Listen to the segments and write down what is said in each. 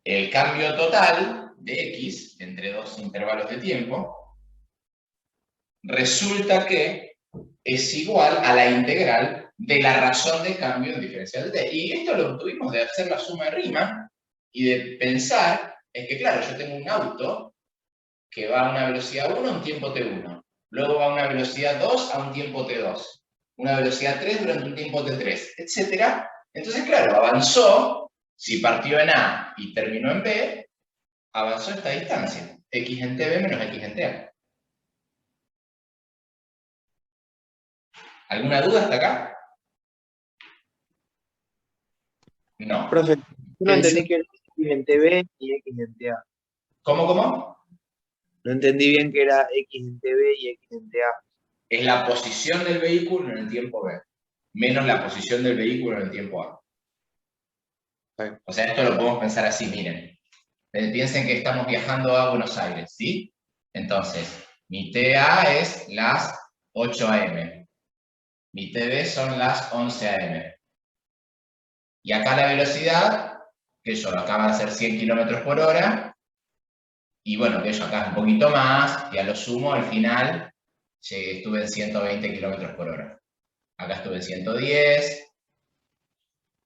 el cambio total de x entre dos intervalos de tiempo resulta que es igual a la integral de la razón de cambio en diferencial de t. Y esto lo obtuvimos de hacer la suma de Riemann y de pensar en que, claro, yo tengo un auto que va a una velocidad 1 a un tiempo t1, luego va a una velocidad 2 a un tiempo t2, una velocidad 3 durante un tiempo t3, etc. Entonces, claro, avanzó, si partió en A y terminó en B, avanzó esta distancia, x en tb menos x en ta. ¿Alguna duda hasta acá? No. Profe, yo no entendí que era X en TV y X en TA. ¿Cómo? No entendí bien que era X en TV y X en TA. Es la posición del vehículo en el tiempo B, menos la posición del vehículo en el tiempo A. O sea, esto lo podemos pensar así, miren. Piensen que estamos viajando a Buenos Aires, ¿sí? Entonces, mi TA es las 8 a.m. Mi TB son las 11 a.m. Y acá la velocidad, que yo acaba de ser 100 km por hora, y bueno, que yo acá es un poquito más, y a lo sumo, al final, estuve en 120 km por hora. Acá estuve en 110.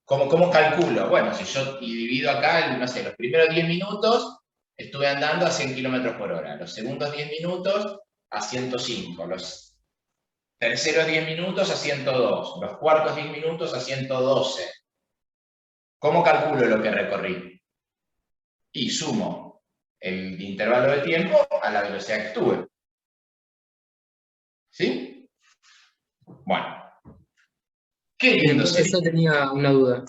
¿Cómo calculo? Bueno, si yo divido acá, no sé, los primeros 10 minutos estuve andando a 100 km por hora, los segundos 10 minutos a 105, los terceros 10 minutos a 102, los cuartos 10 minutos a 112. ¿Cómo calculo lo que recorrí? Y sumo el intervalo de tiempo a la velocidad que estuve. ¿Sí? Bueno. Qué lindo Entonces sería. yo tenía una duda.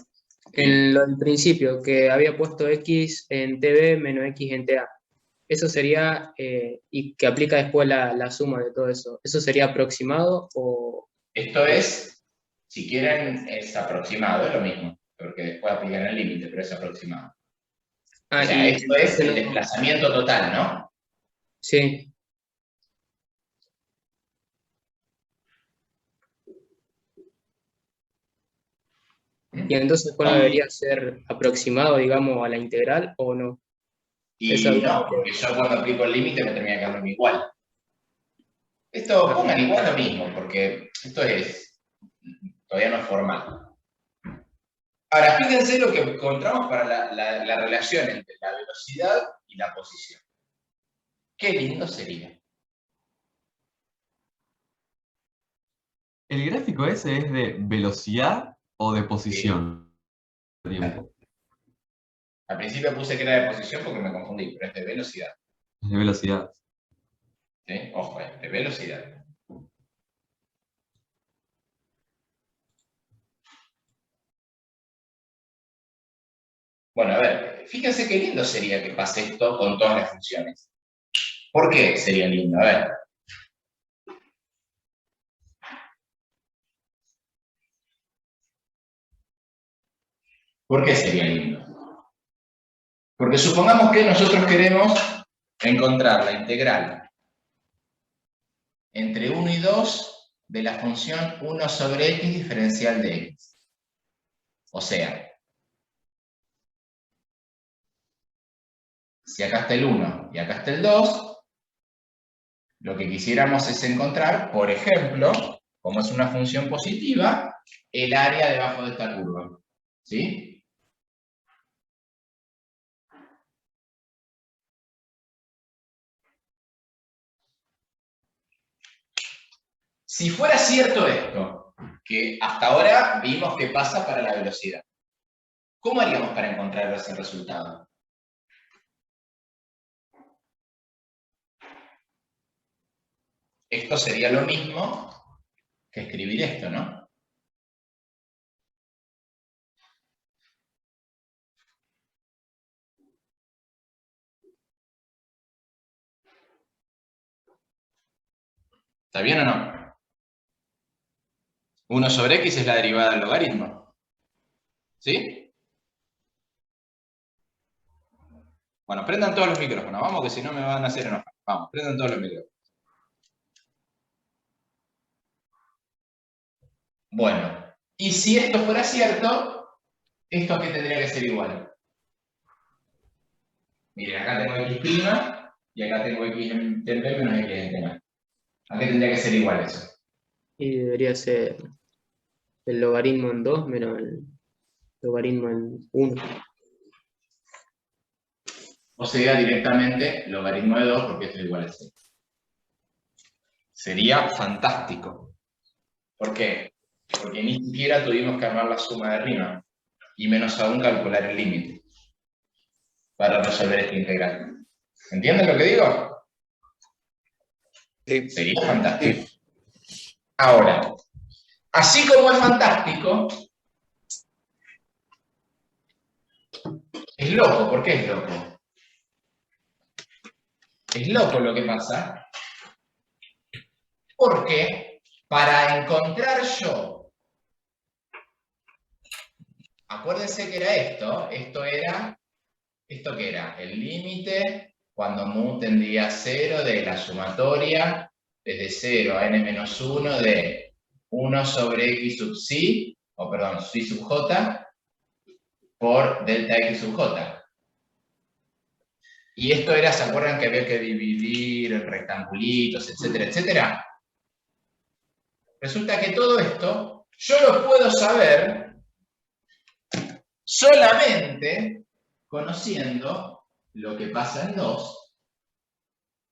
En lo del principio, que había puesto X en TV menos X en TA. Eso sería, y que aplica después la suma de todo eso. ¿Eso sería aproximado o...? Esto es, si quieren, es aproximado, es lo mismo, porque después aplican el límite, pero es aproximado. O sea, Y esto es entonces el no... desplazamiento total, ¿no? Sí. Y entonces, bueno, debería ser aproximado, digamos, a la integral o no. Esa Y duda me no, quedó. porque yo cuando aplico el límite me termina quedando igual. Esto Ah, pongan igual lo mismo, porque esto todavía no es formal. Ahora, fíjense lo que encontramos para la relación entre la velocidad y la posición. Qué lindo sería. ¿El gráfico ese es de velocidad o de Sí. posición? Tiempo. Al principio puse que era de posición porque me confundí, pero es de velocidad. Es de velocidad. ¿Sí? Ojo, es de velocidad. Bueno, a ver, fíjense qué lindo sería que pase esto con todas las funciones. ¿Por qué sería lindo? A ver. ¿Por qué sería lindo? Porque supongamos que nosotros queremos encontrar la integral entre 1 y 2 de la función 1 sobre x diferencial de x. O sea, si acá está el 1 y acá está el 2, lo que quisiéramos es encontrar, por ejemplo, como es una función positiva, el área debajo de esta curva. ¿Sí? Si fuera cierto esto, que hasta ahora vimos que pasa para la velocidad, ¿cómo haríamos para encontrar ese resultado? Esto sería lo mismo que escribir esto, ¿no? ¿Está bien o no? 1 sobre x es la derivada del logaritmo. ¿Sí? Bueno, prendan todos los micrófonos, vamos, que si no me van a hacer enojar. Vamos, prendan todos los micrófonos. Bueno, y si esto fuera cierto, ¿esto a qué tendría que ser igual? Miren, acá tengo x' y acá tengo x en b menos x en t más. ¿A qué tendría que ser igual eso? Y debería ser el logaritmo en 2 menos el logaritmo en 1. O sería directamente logaritmo de 2 porque esto es igual a 6. Sería fantástico. ¿Por qué? Porque ni siquiera tuvimos que armar la suma de Riemann y menos aún calcular el límite para resolver esta integral. ¿Entienden lo que digo? Sí. Sería fantástico. Ahora, así como es fantástico, es loco. ¿Por qué es loco? Es loco lo que pasa porque para encontrar yo, acuérdense que era esto era, ¿esto qué era? El límite cuando mu tendría a 0 de la sumatoria desde 0 a n-1 de 1 sobre x sub psi, o perdón, psi sub j, por delta x sub j. Y esto era, ¿se acuerdan que había que dividir en rectangulitos, etcétera, etcétera? Resulta que todo esto yo lo puedo saber solamente conociendo lo que pasa en 2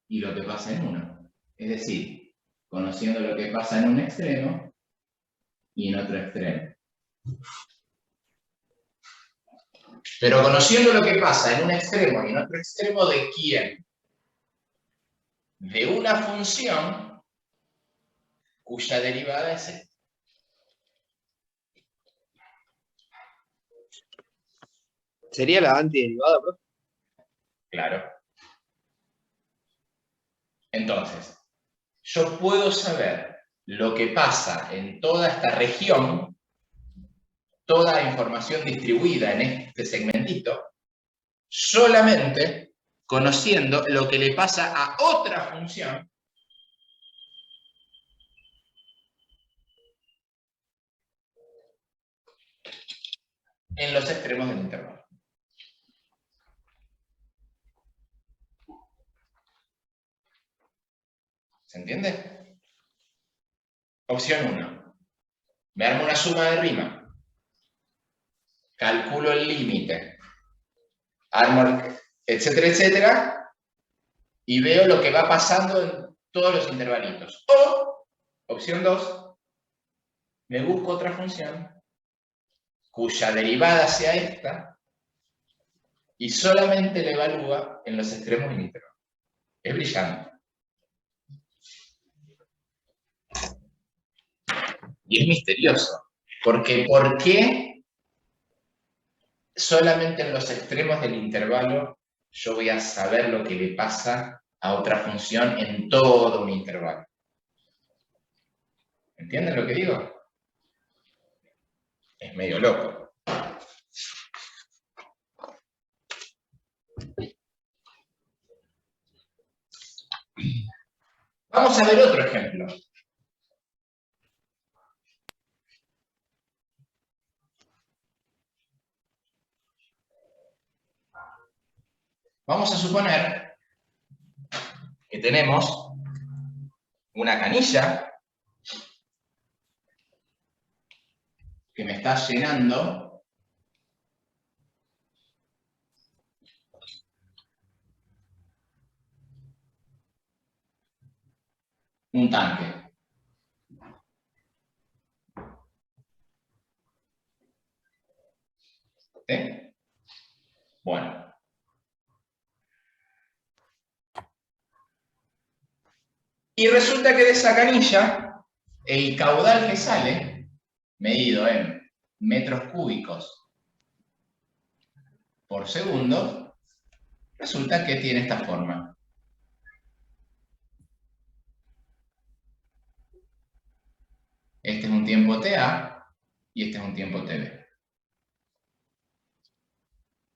y lo que pasa en 1. Es decir, conociendo lo que pasa en un extremo y en otro extremo. Pero conociendo lo que pasa en un extremo y en otro extremo, ¿de quién? De una función cuya derivada es esta. ¿Sería la antiderivada, profe? Claro. Entonces, yo puedo saber lo que pasa en toda esta región, toda la información distribuida en este segmentito, solamente conociendo lo que le pasa a otra función en los extremos del intervalo. ¿Se entiende? Opción 1. Me armo una suma de Riemann. Calculo el límite. Armo, etcétera, etcétera. Y veo lo que va pasando en todos los intervalitos. O, opción 2, me busco otra función cuya derivada sea esta y solamente la evalúa en los extremos del intervalo. Es brillante. Y es misterioso. Porque ¿por qué solamente en los extremos del intervalo yo voy a saber lo que le pasa a otra función en todo un intervalo? ¿Entienden lo que digo? Es medio loco. Vamos a ver otro ejemplo. Vamos a suponer que tenemos una canilla que me está llenando un tanque. ¿Sí? Bueno. Y resulta que de esa canilla, el caudal que sale, medido en metros cúbicos por segundo, resulta que tiene esta forma. Este es un tiempo TA y este es un tiempo TB.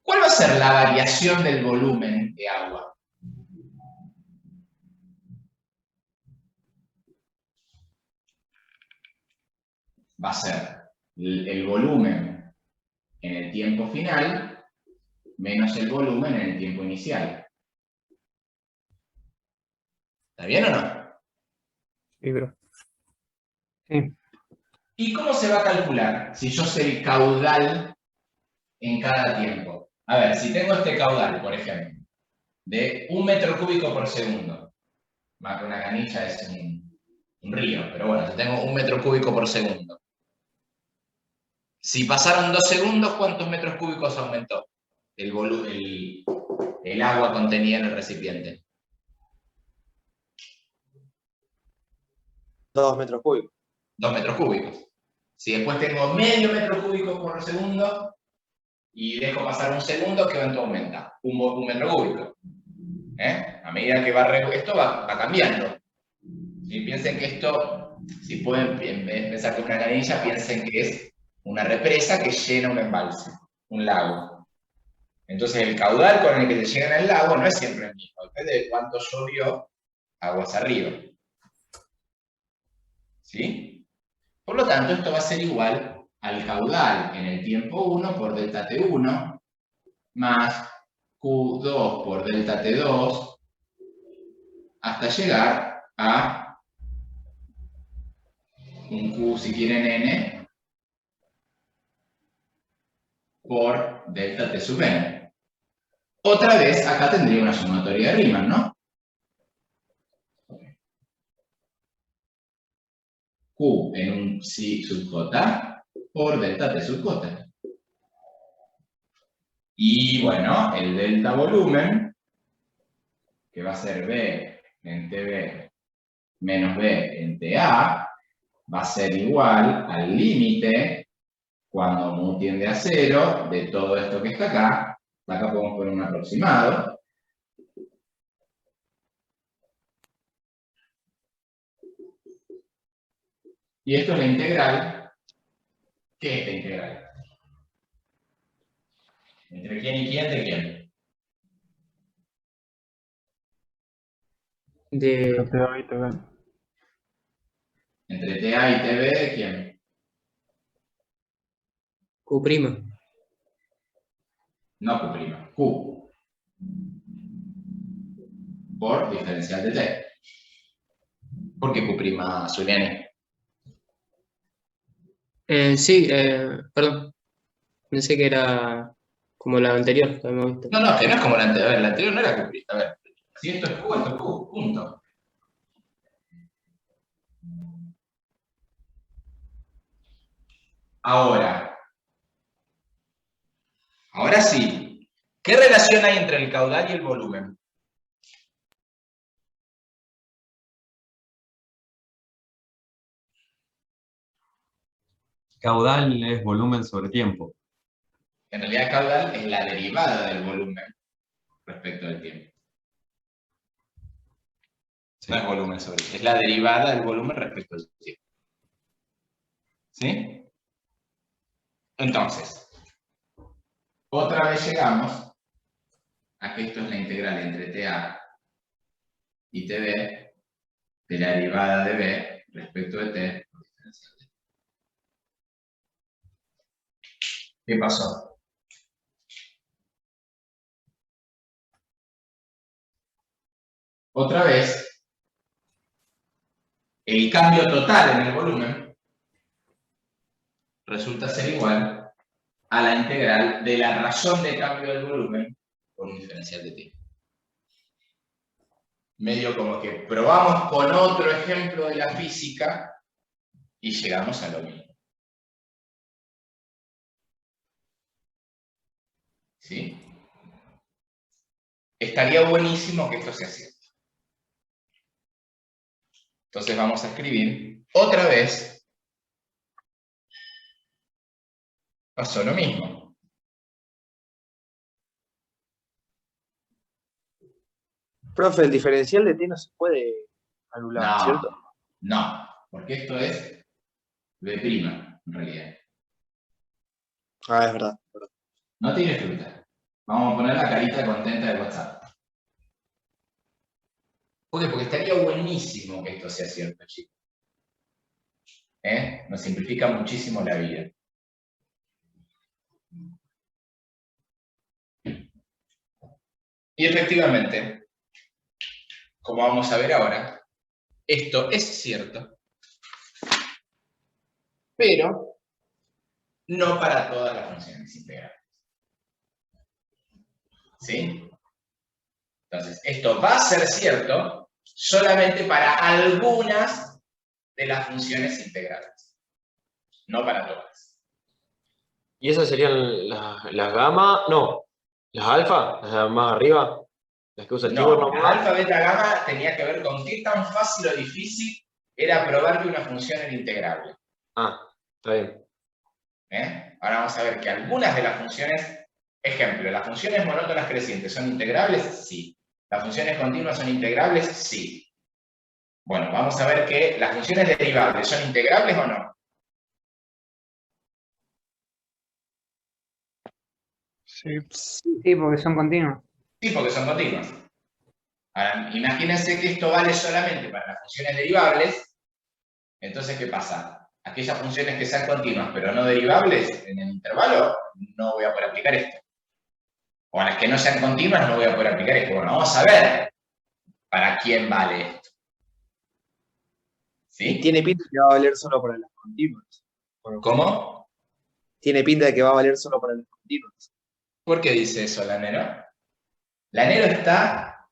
¿Cuál va a ser la variación del volumen de agua? Va a ser el volumen en el tiempo final menos el volumen en el tiempo inicial. ¿Está bien o no? Sí, bro. Sí. ¿Y cómo se va a calcular si yo sé el caudal en cada tiempo? A ver, si tengo este caudal, por ejemplo, de 1 metro cúbico por segundo, más que una canilla es un río, pero bueno, si tengo 1 metro cúbico por segundo. Si pasaron 2 segundos, ¿cuántos metros cúbicos aumentó el agua contenida en el recipiente? 2 metros cúbicos. 2 metros cúbicos. Si después tengo medio metro cúbico por segundo y dejo pasar 1 segundo, ¿qué evento aumenta? 1 metro cúbico. A medida que esto va cambiando. Si piensen que esto, si pueden en vez de pensar que es una canilla, piensen que es una represa que llena un embalse, un lago. Entonces el caudal con el que te llegan al lago no es siempre el mismo, depende de cuánto llovió aguas arriba. ¿Sí? Por lo tanto, esto va a ser igual al caudal en el tiempo 1 por delta T1 más Q2 por delta T2 hasta llegar a un Q, si quieren, N por delta T sub N. Otra vez, acá tendría una sumatoria de Riemann, ¿no? Q en un psi sub j por delta T sub j. Y bueno, el delta volumen, que va a ser B en TB menos B en TA, va a ser igual al límite, cuando mu tiende a 0, de todo esto que está acá. Acá podemos poner un aproximado. Y esto es la integral. ¿Qué es la integral? ¿Entre quién y quién de quién? De TA y TB. Entre TA y TB de quién? Q'. No Q', Q. Por diferencial de T. ¿Por qué Q', Zuliani? Sí, perdón. Pensé que era como la anterior que habíamos visto. No, que no es como la anterior. A ver, la anterior no era Q'. A ver, si esto es Q, esto es Q. Punto. Ahora sí. ¿Qué relación hay entre el caudal y el volumen? Caudal es volumen sobre tiempo. En realidad, caudal es la derivada del volumen respecto al tiempo. Sí. No es volumen sobre tiempo, es la derivada del volumen respecto al tiempo. ¿Sí? Entonces, otra vez llegamos a que esto es la integral entre TA y TB de la derivada de B respecto de T por diferencial de T. ¿Qué pasó? Otra vez, el cambio total en el volumen resulta ser igual a la integral de la razón de cambio del volumen por un diferencial de t. Medio como que probamos con otro ejemplo de la física y llegamos a lo mismo. ¿Sí? Estaría buenísimo que esto sea cierto. Entonces vamos a escribir otra vez. Pasó lo mismo. Profe, el diferencial de T no se puede anular, ¿cierto? No, porque esto es B', en realidad. Ah, es verdad. No tiene fruta. Vamos a poner la carita contenta de WhatsApp. ¿Por qué? Porque estaría buenísimo que esto sea cierto, chicos. Nos simplifica muchísimo la vida. Y efectivamente, como vamos a ver ahora, esto es cierto, pero no para todas las funciones integrales. ¿Sí? Entonces, esto va a ser cierto solamente para algunas de las funciones integrales, no para todas. ¿Y esas serían las gamma? No. ¿Las alfa? ¿Las más arriba? ¿Las que usa Stewart No, la nomás? alfa, beta, gamma tenía que ver con qué tan fácil o difícil era probar que una función era integrable. Ah, está bien. Ahora vamos a ver que algunas de las funciones, ejemplo, ¿las funciones monótonas crecientes son integrables? Sí. ¿Las funciones continuas son integrables? Sí. Bueno, vamos a ver que las funciones derivables son integrables o no. Sí, sí, porque son continuos. Sí, porque son continuas. Ahora, imagínense que esto vale solamente para las funciones derivables. Entonces, ¿qué pasa? Aquellas funciones que sean continuas pero no derivables en el intervalo, no voy a poder aplicar esto. O a las que no sean continuas, no voy a poder aplicar esto. Bueno, vamos a ver para quién vale esto. ¿Sí? Tiene pinta de que va a valer solo para las continuas. Bueno, ¿Cómo? tiene pinta de que va a valer solo para las continuas. ¿Por qué dice eso Lanero? Lanero está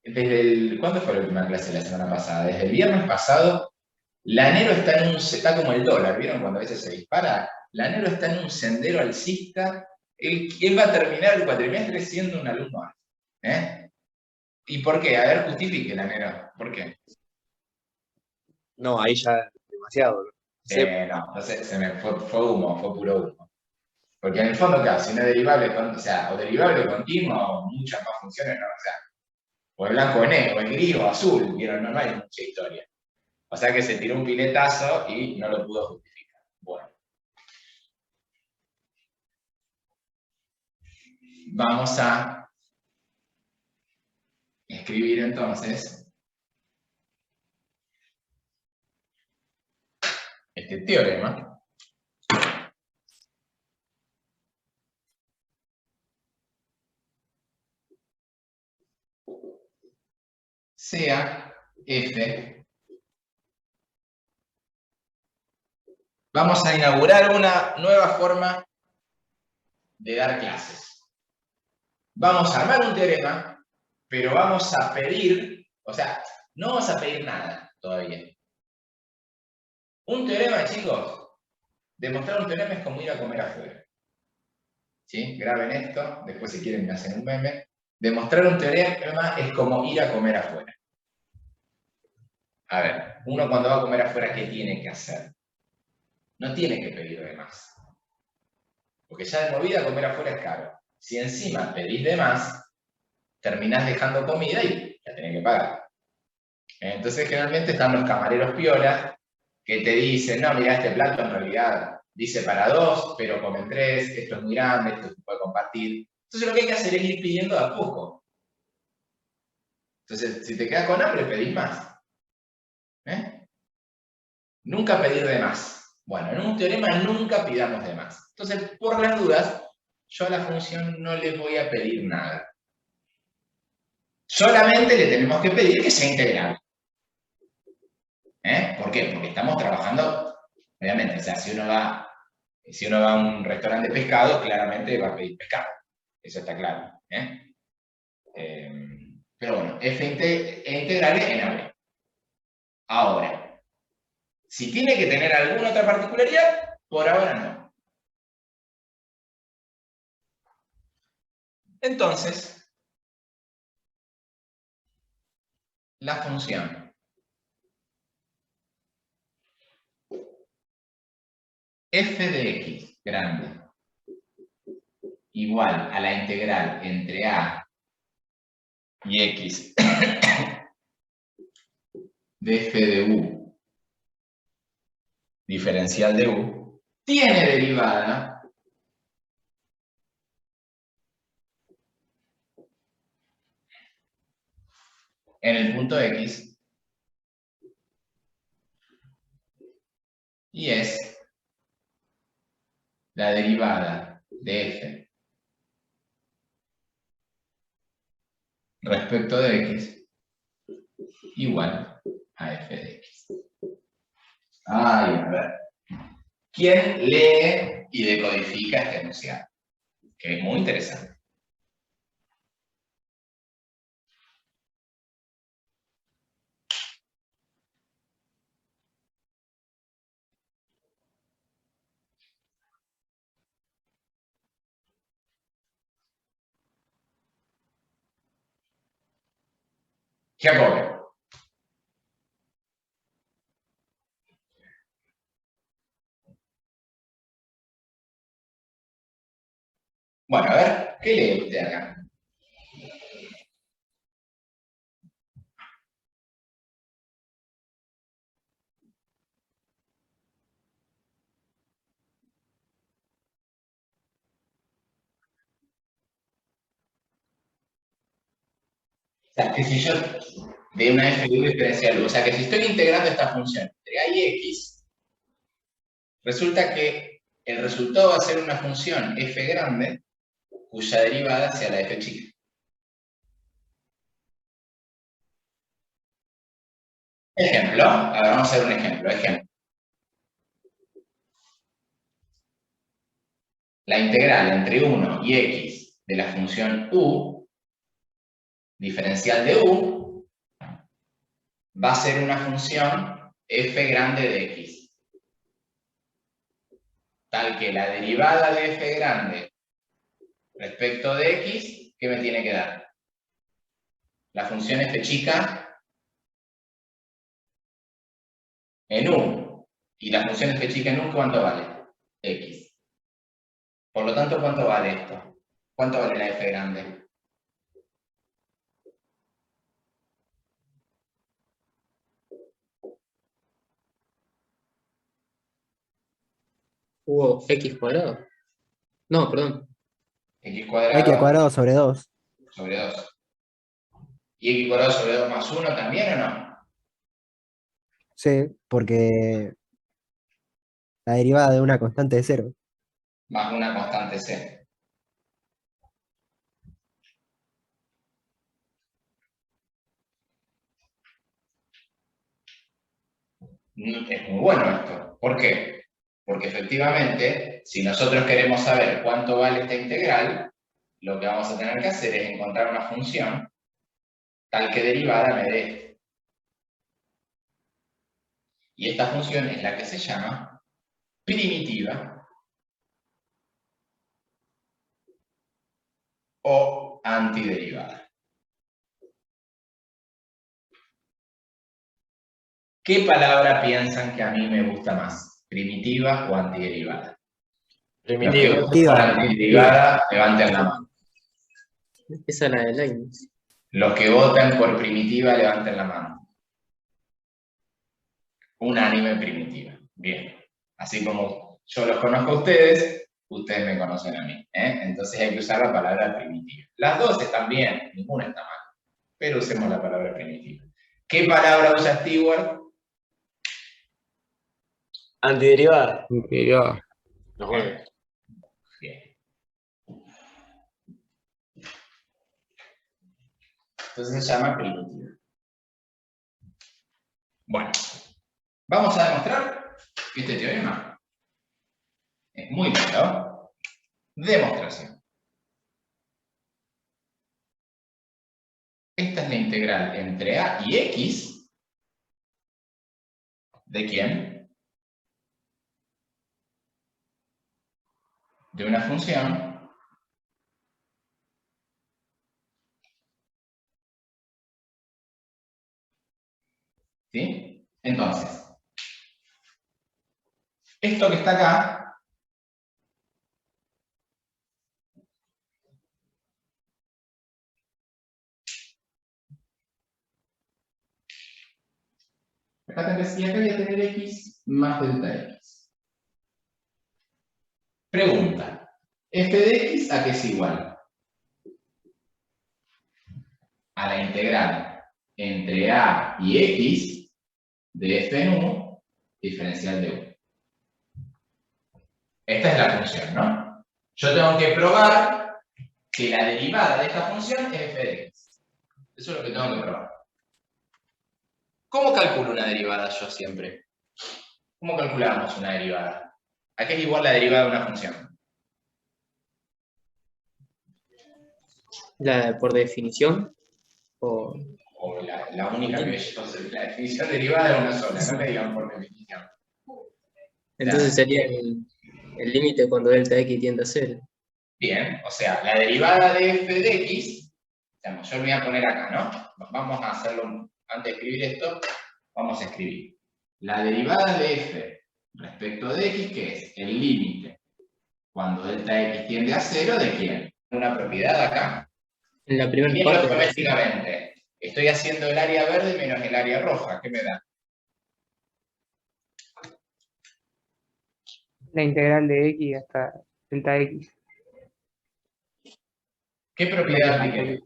desde el... ¿Cuándo fue la última clase de la semana pasada? Desde el viernes pasado. Lanero está como el dólar, ¿vieron? Cuando a veces se dispara. Lanero está en un sendero alcista. Él va a terminar el cuatrimestre siendo un alumno alto. ¿Y por qué? A ver, justifique, Lanero. ¿Por qué? No, ahí ya demasiado. No, entonces se me fue humo, fue puro humo. Porque en el fondo, claro, si no es derivable, o sea, o derivable continuo, o muchas más funciones, no, o sea, o es blanco o negro, o es gris o azul, ¿vieron? No, no hay mucha historia. O sea que se tiró un piletazo y no lo pudo justificar. Bueno. Vamos a escribir entonces este teorema. Sea F. Vamos a inaugurar una nueva forma de dar clases. Vamos a armar un teorema, pero vamos a pedir, o sea, no vamos a pedir nada todavía. Un teorema, chicos, demostrar un teorema es como ir a comer afuera. ¿Sí? Graben esto, después si quieren me hacen un meme. Demostrar un teorema es como ir a comer afuera. A ver, uno cuando va a comer afuera, ¿qué tiene que hacer? No tiene que pedir de más. Porque ya de movida comer afuera es caro. Si encima pedís de más, terminás dejando comida y la tenés que pagar. Entonces generalmente están los camareros piolas que te dicen, no, mira, este plato en realidad dice para dos, pero comen tres, esto es muy grande, esto se puede compartir. Entonces lo que hay que hacer es ir pidiendo de a poco. Entonces, si te quedas con hambre, pedís más. Nunca pedir de más. Bueno, en un teorema nunca pidamos de más. Entonces, por las dudas, yo a la función no le voy a pedir nada. Solamente le tenemos que pedir que sea integral. ¿Por qué? Porque estamos trabajando, obviamente, o sea, si uno va a un restaurante de pescado, claramente va a pedir pescado. Eso está claro. Pero bueno, f integrales en AB. Ahora, si tiene que tener alguna otra particularidad, por ahora no. Entonces, la función f de x grande igual a la integral entre a y x de f de u diferencial de u tiene derivada en el punto x y es la derivada de f respecto de x igual a f de x. Ay, a ver. ¿Quién lee y decodifica este enunciado? Que es muy interesante. Jacobo. Bueno, a ver, ¿qué lee usted acá? O sea, que si yo de una f libre diferencial u, o sea, que si estoy integrando esta función entre a y x, resulta que el resultado va a ser una función f grande cuya derivada sea la f chica. Ejemplo, ahora vamos a hacer un ejemplo. La integral entre 1 y x de la función u, diferencial de u, va a ser una función f grande de x. Tal que la derivada de f grande respecto de x, ¿qué me tiene que dar? La función f chica en u. Y la función f chica en u, ¿cuánto vale? X. Por lo tanto, ¿cuánto vale esto? ¿Cuánto vale la f grande? Hubo x cuadrado. No, perdón. X X cuadrado al cuadrado sobre 2. sobre 2. ¿Y x cuadrado sobre 2 más 1 también o no? Sí, porque la derivada de una constante de 0. Más una constante c. Es muy bueno esto. ¿Por qué? Porque efectivamente, si nosotros queremos saber cuánto vale esta integral, lo que vamos a tener que hacer es encontrar una función tal que derivada me dé esto. Y esta función es la que se llama primitiva o antiderivada. ¿Qué palabra piensan que a mí me gusta más? ¿Primitiva o antiderivada? Los que Primitivo. voten por antiderivada, levanten la mano. Esa es la de Leibniz. Los que voten por primitiva, levanten la mano. Unánime primitiva. Bien. Así como yo los conozco a ustedes, ustedes me conocen a mí. Entonces hay que usar la palabra primitiva. Las dos están bien, ninguna está mal. Pero usemos la palabra primitiva. ¿Qué palabra usa Stewart? Antiderivada. Antiderivada. Los juegos. Bien. Entonces se llama primitiva. Bueno, vamos a demostrar que este teorema es muy claro. Demostración. Esta es la integral entre a y x. ¿De quién? De una función ¿sí? Entonces, esto que está acá acá voy a tener x más delta x. Pregunta, f de x ¿a qué es igual? A la integral entre a y x de f en u diferencial de u. Esta es la función, ¿no? Yo tengo que probar que la derivada de esta función es f de x. Eso es lo que tengo que probar. ¿Cómo calculo una derivada yo siempre? ¿Cómo calculamos una derivada? ¿A qué es igual la derivada de una función? Por definición, o O la única que yo sé, la definición derivada de una sola, no le digan por definición. entonces sería el límite cuando delta x tiende a 0. Bien, o sea, la derivada de f de x, digamos, yo lo voy a poner acá, ¿no? Vamos a hacerlo, antes de escribir esto, vamos a escribir. La derivada de f respecto de x, ¿qué es? El límite cuando delta x tiende a 0, ¿de quién? Una propiedad acá. En la primera Bien, parte. geométricamente, estoy haciendo el área verde menos el área roja, ¿qué me da? La integral de x hasta delta x. ¿Qué propiedad apliqué?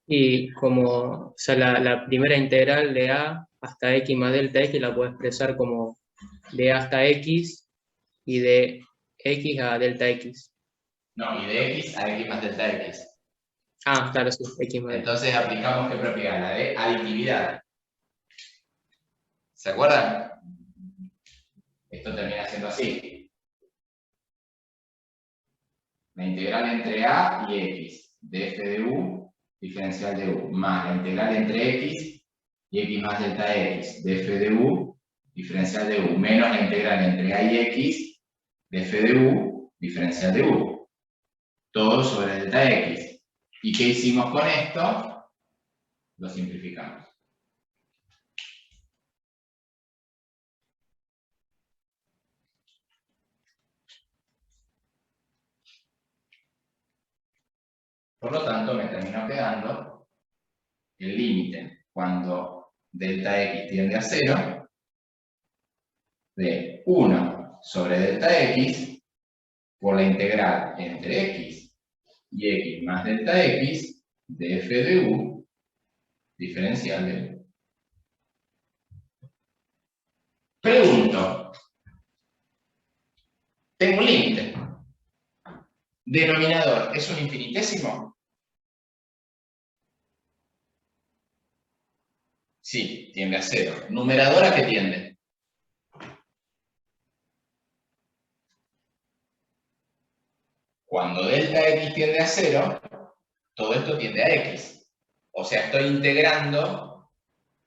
Y como, o sea, la primera integral de a hasta x más delta x la puedo expresar como de a hasta x y de x a delta x. No, y de x a x más delta x. Ah, claro, sí, x más delta. Entonces aplicamos qué propiedad, la de aditividad. ¿Se acuerdan? Esto termina siendo así. La integral entre a y x de f de u, diferencial de u, más la integral entre x y x más delta x de f de u, diferencial de u, menos la integral entre a y x de f de u, diferencial de u. Todo sobre delta x. ¿Y qué hicimos con esto? Lo simplificamos. Por lo tanto, me terminó quedando el límite cuando delta x tiende a 0 de 1 sobre delta x por la integral entre x y x más delta x de f de u diferencial de u. Pregunto, tengo un límite. ¿Denominador es un infinitésimo? Sí, tiende a 0. ¿Numerador a qué tiende? Cuando delta x tiende a 0, todo esto tiende a x. O sea, estoy integrando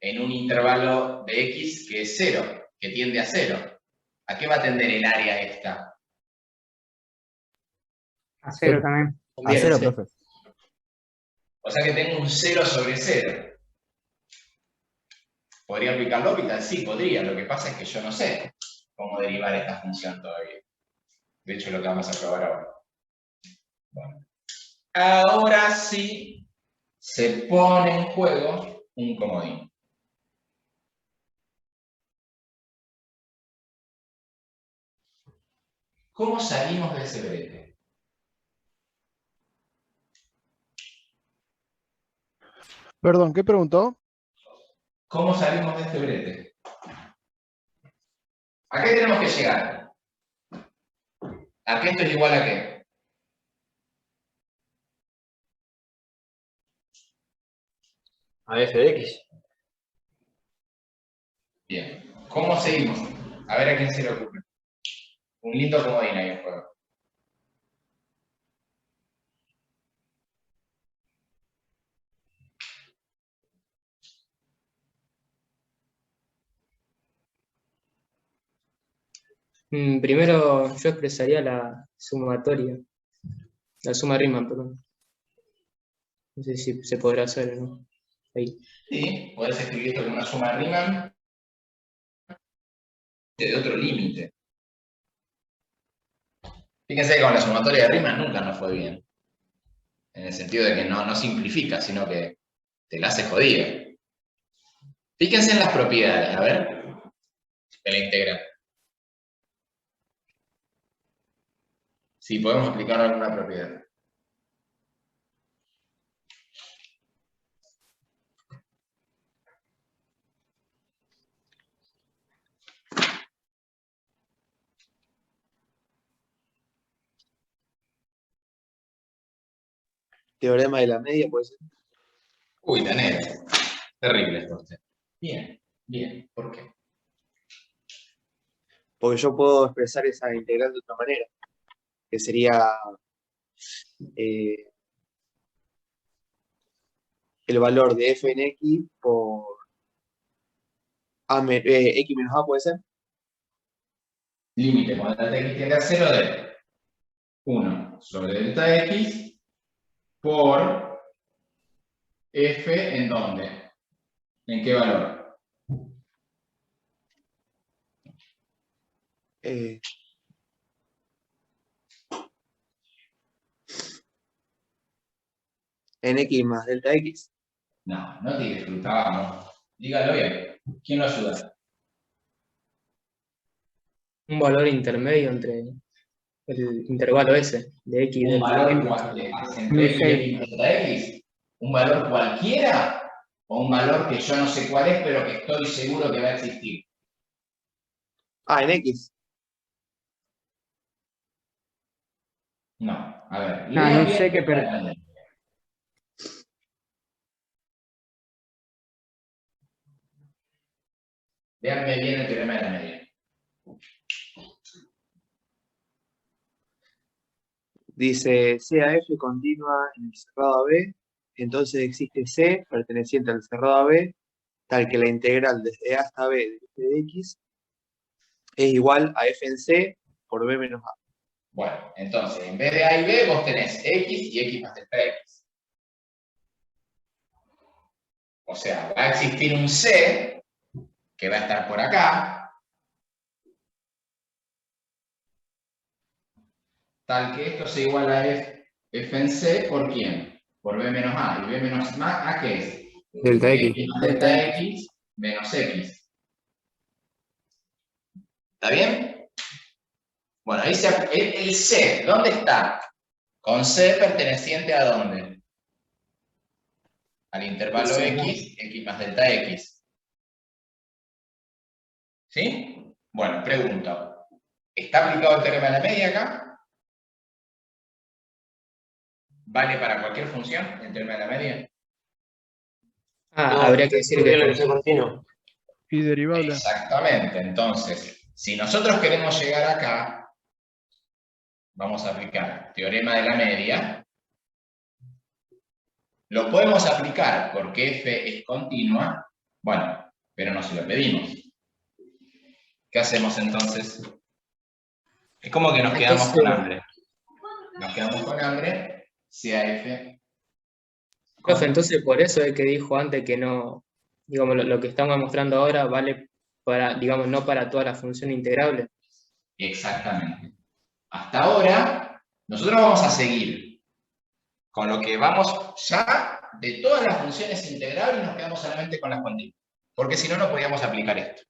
en un intervalo de x que es 0, que tiende a 0. ¿A qué va a tender el área esta? A 0 también. A 0, Sí. profe. O sea que tengo un 0 sobre 0. ¿Podría aplicar L'Hopital? Sí, podría. Lo que pasa es que yo no sé cómo derivar esta función todavía. De hecho, es lo que vamos a probar ahora. Bueno. Ahora sí se pone en juego un comodín. ¿Cómo salimos de ese brete? Perdón, ¿qué preguntó? ¿Cómo salimos de este brete? ¿A qué tenemos que llegar? ¿A qué esto es igual a qué? A f de x. Bien. ¿Cómo seguimos? A ver a quién se le ocurre. Un lindo comodín ahí en juego. Primero yo expresaría la sumatoria, la suma Riemann, perdón. No sé si se podrá hacer, ¿no? Ahí. Sí, podés escribir esto como una suma Riemann de otro límite. Fíjense que con la sumatoria de Riemann nunca nos fue bien. En el sentido de que no simplifica, sino que te la hace jodida. Fíjense en las propiedades, a ver, de la integral. Si podemos aplicar alguna propiedad. Teorema de la media, puede ser. Uy, tenés. Terrible esto usted. Bien, bien. ¿Por qué? Porque yo puedo expresar esa integral de otra manera, que sería el valor de f en x por x menos a, puede ser. Límite cuando delta x tiende a 0 de 1 sobre delta x por f en dónde. ¿En qué valor? En x más delta x. No, no te disfrutábamos. Dígalo bien. ¿Quién lo ayuda? Un valor intermedio entre el intervalo ese, de x y Un delta valor x. entre x y x más delta x. ¿Un valor cualquiera? ¿O un valor que yo no sé cuál es, pero que estoy seguro que va a existir? Ah, en x. No, a ver. No, lean no bien sé el qué, pero teorema de la media. Leanme bien el teorema de la media. Dice C a F continua en el cerrado AB, entonces existe C perteneciente al cerrado AB, tal que la integral desde A hasta B de f de x es igual a f en C por B menos A. Bueno, entonces, en vez de A y B, vos tenés X y X más delta X. O sea, va a existir un C que va a estar por acá, tal que esto sea igual a F en C por quién? Por B menos A. ¿Y B menos A qué es? Delta X. X más delta X menos X. ¿Está bien? Bueno, ahí el C, ¿dónde está? Con C perteneciente a dónde? Al intervalo X, X más delta X. ¿Sí? Bueno, pregunta. ¿Está aplicado el teorema de la media acá? ¿Vale para cualquier función el teorema de la media? Ah, habría que decir tiene que que ser continuo. Y derivable. Exactamente. Entonces, si nosotros queremos llegar acá, vamos a aplicar teorema de la media. Lo podemos aplicar porque f es continua, bueno, pero no se lo pedimos. ¿Qué hacemos entonces? Es como que nos quedamos con hambre. Nos quedamos con hambre si a f... profe, entonces por eso es que dijo antes que no, digamos, lo que estamos mostrando ahora vale para, digamos, no para toda la función integrable. Exactamente. Hasta ahora, nosotros vamos a seguir con lo que vamos ya de todas las funciones integrables y nos quedamos solamente con las continuas. Porque si no, no podíamos aplicar esto.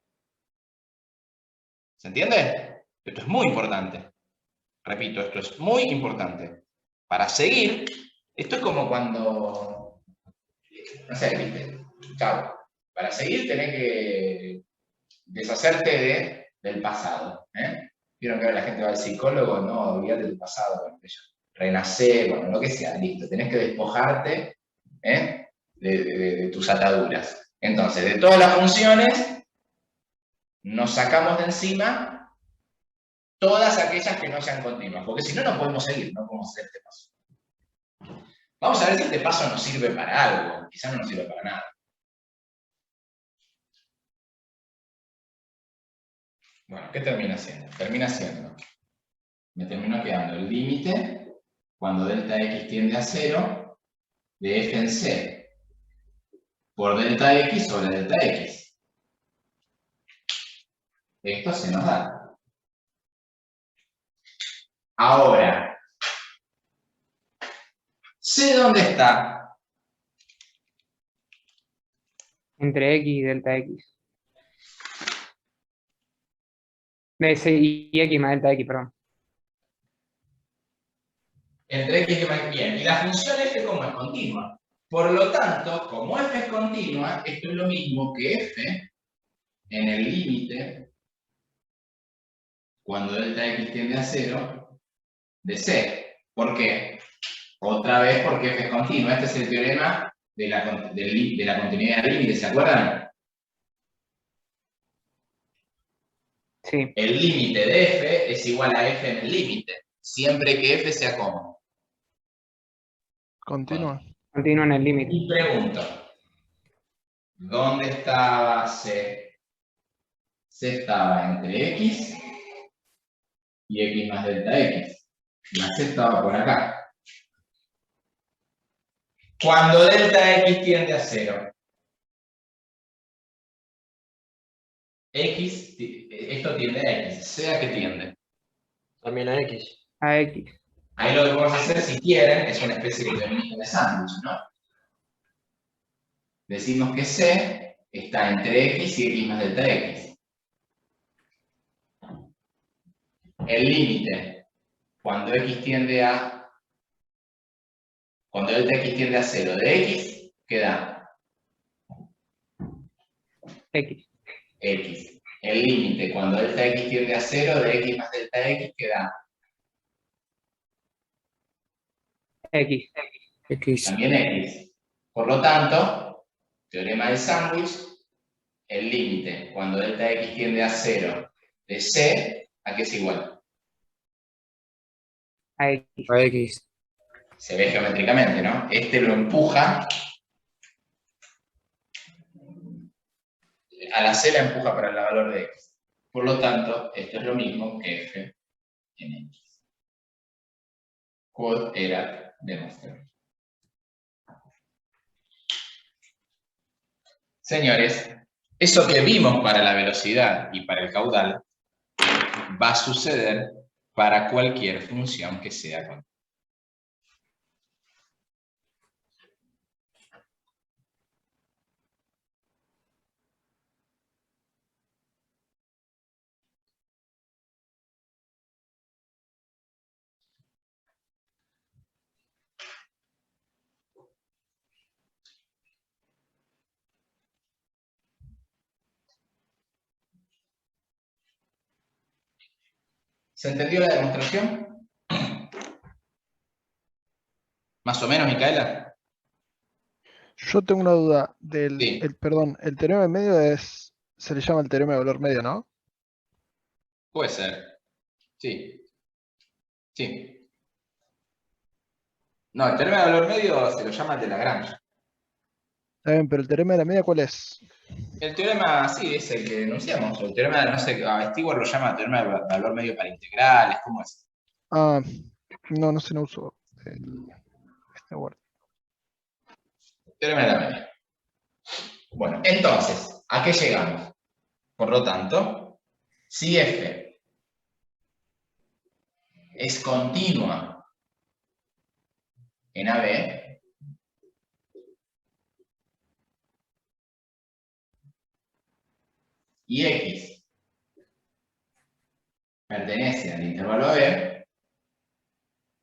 ¿Se entiende? Esto es muy importante. Repito, esto es muy importante. Para seguir, esto es como cuando... No sé, ¿viste? Chao. Para seguir tenés que deshacerte del pasado. ¿Vieron que ahora la gente va al psicólogo? No, olvídate del pasado. Bueno, renacer, bueno, lo que sea, listo. Tenés que despojarte de tus ataduras. Entonces, de todas las funciones, nos sacamos de encima todas aquellas que no sean continuas, porque si no, no podemos seguir, no podemos hacer este paso. Vamos a ver si este paso nos sirve para algo, quizás no nos sirve para nada. Bueno, ¿qué termina siendo? Termina siendo, me termino quedando el límite, cuando delta x tiende a 0, de f en c, por delta x sobre delta x. Esto se nos da. Ahora, ¿C dónde está? entre x y delta x. Y x más delta x, perdón. Entre x y más bien. Y la función f como es continua. Por lo tanto, como f es continua, esto es lo mismo que f en el límite, cuando delta x tiende a 0, de c. ¿Por qué? Otra Otra vez porque f es continua. Este es el teorema de la continuidad del límite, ¿se acuerdan? Sí, El límite de f es igual a f en el límite, siempre que f sea como. Continúa. continúa en el límite. Y pregunto, ¿dónde estaba c? C estaba entre x y x más delta x. La c estaba por acá. Cuando delta x tiende a 0, esto tiende a x, ¿sea que tiende? También a X. A X. Ahí lo que podemos hacer, si quieren, es una especie de teorema de sándwich, ¿no? Decimos que c está entre x y x más delta x. El límite, cuando delta x tiende a 0 de x, queda X. x. El límite, cuando delta x tiende a 0 de x más delta x, queda X. X. también x. Por lo tanto, teorema del sándwich, el límite, cuando delta x tiende a 0 de c, ¿a qué es igual? A X. A X. Se ve geométricamente, ¿no? Este lo empuja, a la c la empuja para el valor de x. Por lo tanto, esto es lo mismo que f en x. Quod erat demonstrado. Señores, eso que vimos para la velocidad y para el caudal va a suceder para cualquier función que sea continua. ¿Se entendió la demostración? ¿Más o menos, Micaela? Yo tengo una duda Sí. perdón, el teorema de medio se le llama el teorema de valor medio, ¿no? Puede ser. Sí. Sí. No, el teorema de valor medio se lo llama de Lagrange. Está bien, pero el teorema de la media, ¿cuál es? El teorema, sí, es el que denunciamos. El teorema, no sé, Stewart lo llama teorema de valor medio para integrales, ¿cómo es? Ah, no se no uso este Word. Teorema de la media. Bueno, entonces, ¿a qué llegamos? Por lo tanto, si f es continua en AB, y x pertenece al intervalo AB,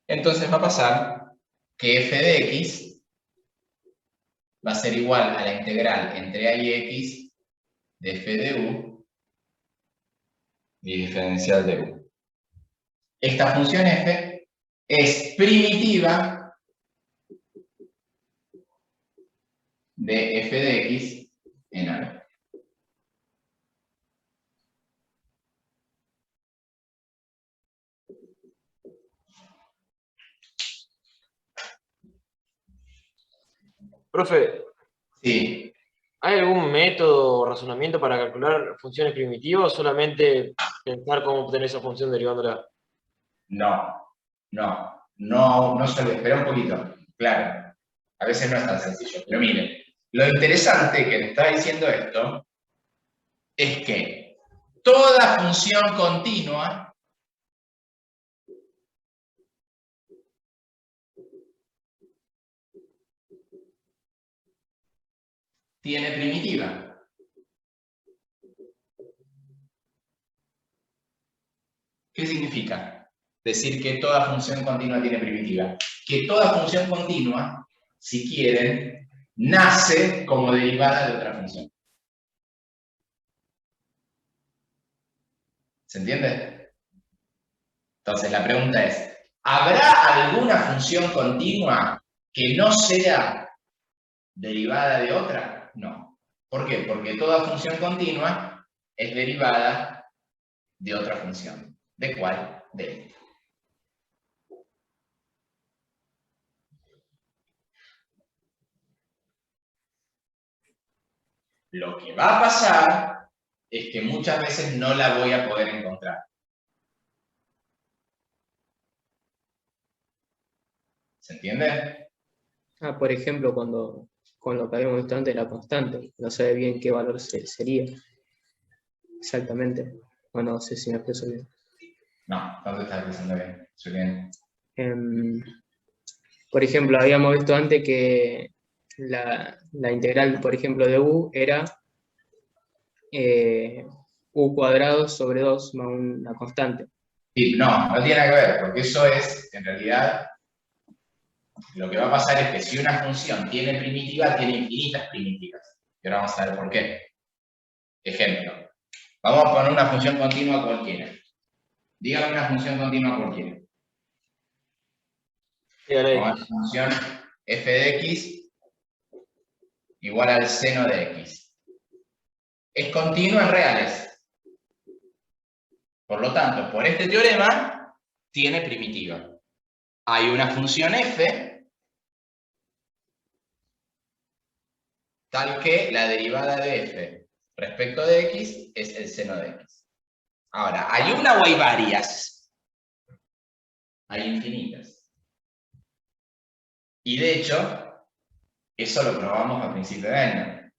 entonces va a pasar que f de x va a ser igual a la integral entre a y x de f de u y diferencial de u. Esta función f es primitiva de f de x en AB. Profe, Sí, ¿hay algún método o razonamiento para calcular funciones primitivas o solamente pensar cómo obtener esa función derivándola? no solo, espera un poquito, claro, a veces no es tan sencillo, pero miren, lo interesante que me está diciendo esto es que toda función continua tiene primitiva. ¿Qué significa decir que toda función continua tiene primitiva? Que toda función continua, si quieren, nace como derivada de otra función. ¿Se entiende? Entonces la pregunta es, ¿Habrá alguna función continua que no sea derivada de otra? No. ¿Por qué? Porque toda función continua es derivada de otra función. ¿De cuál? De esta. Lo que va a pasar es que muchas veces no la voy a poder encontrar. ¿Se entiende? Por ejemplo, con lo que habíamos visto antes, la constante, no sé bien qué valor sería exactamente. O no sé si me expreso bien. No, no te estás pensando bien. Julián. Por ejemplo, habíamos visto antes que la integral, por ejemplo, de u era u cuadrado sobre 2 más una constante. Sí, no tiene nada que ver, porque eso es, en realidad, lo que va a pasar es que si una función tiene primitiva, tiene infinitas primitivas. Y ahora vamos a ver por qué. Ejemplo. Vamos a poner una función continua cualquiera. Dígame una función continua cualquiera. Dígale Vamos a X. la función f de x igual al seno de x. Es continua en reales. Por lo tanto, por este teorema, tiene primitiva. Hay una función f tal que la derivada de f respecto de x es el seno de x. Ahora, ¿hay una o hay varias? Hay infinitas. Y de hecho, eso lo probamos a principio de año.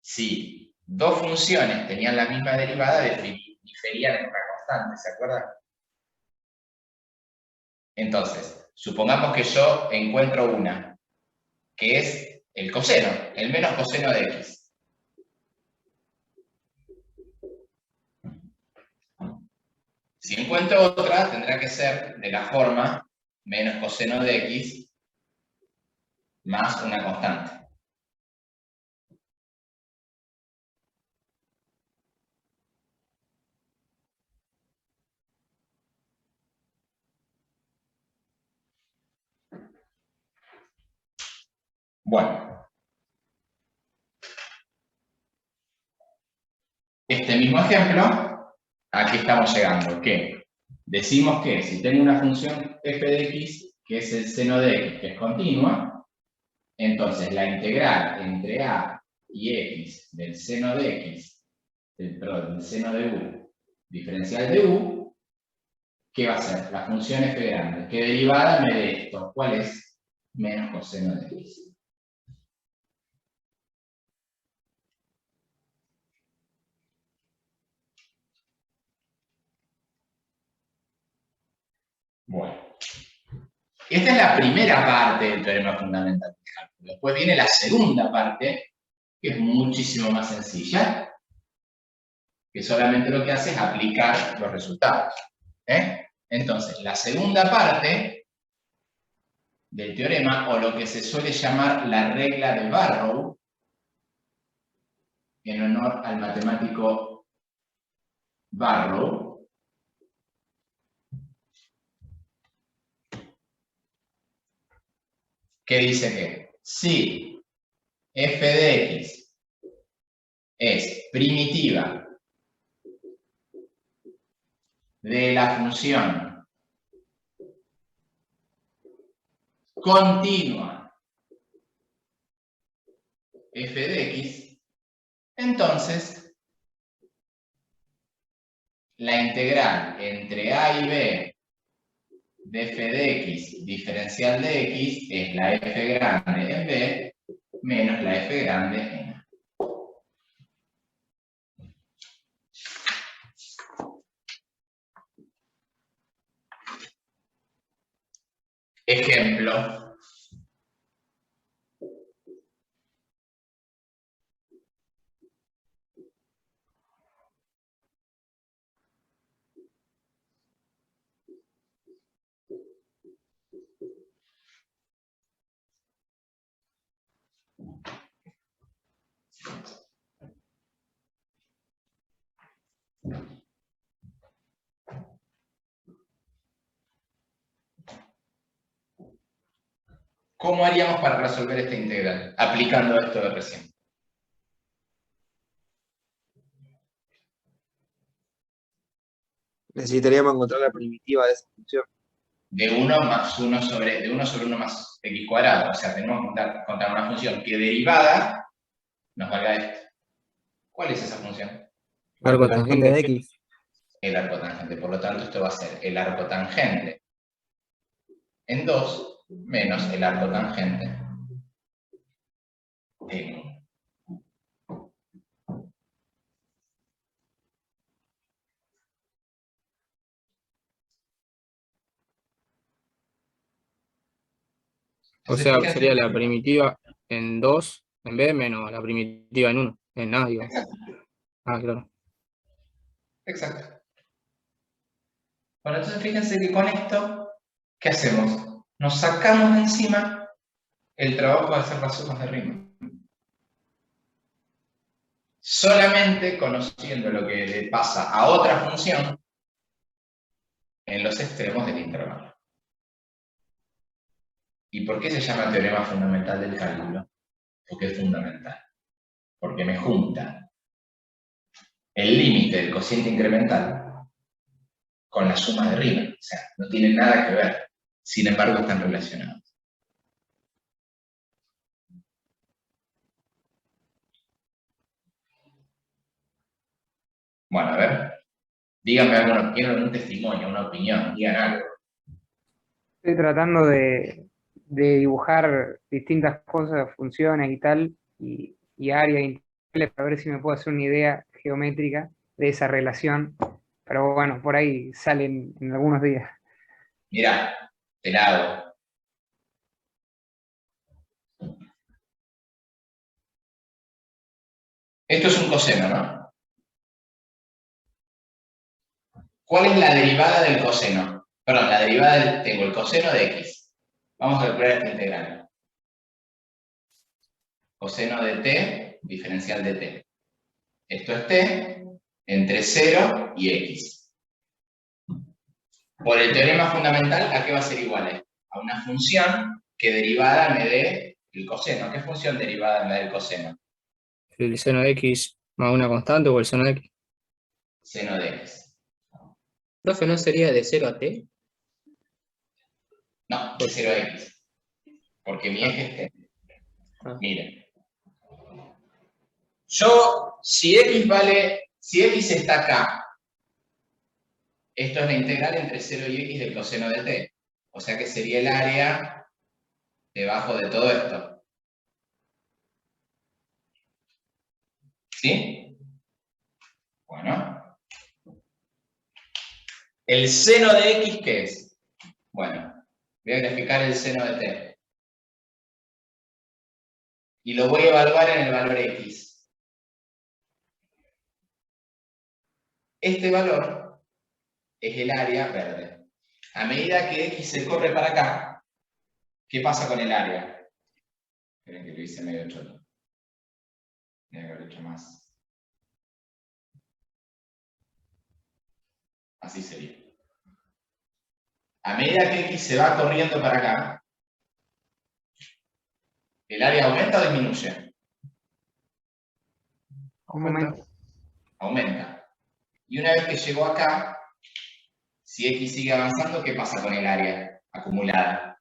Si dos funciones tenían la misma derivada, diferían en una constante, ¿se acuerdan? Entonces, supongamos que yo encuentro una, que es el coseno, el menos coseno de x. Si encuentro otra, tendrá que ser de la forma menos coseno de x más una constante. Bueno. Este mismo ejemplo, aquí estamos llegando, que decimos que si tengo una función f de x, que es el seno de x, que es continua, entonces la integral entre a y x del seno de x, del seno de u, diferencial de u, ¿qué va a ser? La función f grande. ¿Qué derivada me dé esto? ¿Cuál es? Menos coseno de x. Bueno. Esta es la primera parte del teorema fundamental del cálculo. Después viene la segunda parte, que es muchísimo más sencilla, que solamente lo que hace es aplicar los resultados. Entonces, la segunda parte del teorema, o lo que se suele llamar la regla de Barrow, en honor al matemático Barrow, que dice que si f de x es primitiva de la función continua f de x, entonces la integral entre a y b de f de x diferencial de x es la f grande en b menos la f grande en a. Ejemplo. ¿Cómo haríamos para resolver esta integral? Aplicando esto de recién. Necesitaríamos encontrar la primitiva de esa función. De 1 sobre 1 más x cuadrado. O sea, tenemos que encontrar una función que derivada nos valga esto. ¿Cuál es esa función? Arco Tangente de tangente. X. El arco tangente. Por lo tanto, esto va a ser el arco tangente en 2 menos el arco tangente en 1. O Entonces, sea, fíjense, sería la primitiva en 2 en B menos la primitiva en 1. En A, digo. exacto, Ah, claro. exacto. Bueno, entonces fíjense que con esto, ¿qué hacemos? Nos sacamos de encima el trabajo de hacer las sumas de rima. Solamente conociendo lo que le pasa a otra función en los extremos del intervalo. ¿Y por qué se llama teorema fundamental del cálculo? Porque es fundamental. Porque me junta el límite del cociente incremental con la suma de rima. O sea, no tienen nada que ver. Sin embargo, están relacionados. Bueno, a ver. Díganme algo, quiero un testimonio, una opinión, digan algo. Estoy tratando de dibujar distintas cosas, funciones y tal, y áreas integrales para ver si me puedo hacer una idea geométrica de esa relación. Pero bueno, por ahí salen en algunos días. Mirá, te la hago. Esto es un coseno, ¿no? ¿Cuál es la derivada del coseno? Perdón, la derivada del, tengo el coseno de x. Vamos a calcular esta integral. Coseno de t, diferencial de t. Esto es t entre 0 y x. Por el teorema fundamental, ¿a qué va a ser igual? A una función que derivada me dé el coseno. ¿Qué función derivada me da el coseno? El seno de X más una constante o el seno de X. Seno de x. Profe, ¿no sería de 0 a T? No, de 0 a x. Porque mi eje es t. Ah. Miren. Yo, si x está acá, esto es la integral entre 0 y x del coseno de t. O sea que sería el área debajo de todo esto. ¿Sí? Bueno. ¿El seno de x qué es? Bueno, voy a graficar el seno de t. Y lo voy a evaluar en el valor x. Este valor es el área verde. A medida que x se corre para acá, ¿qué pasa con el área? Esperen que lo hice medio choto. Tenía que haber hecho más. Así sería. A medida que x se va corriendo para acá, ¿el área aumenta o disminuye? Aumenta. Aumenta. Y una vez que llegó acá, si x sigue avanzando, ¿qué pasa con el área acumulada?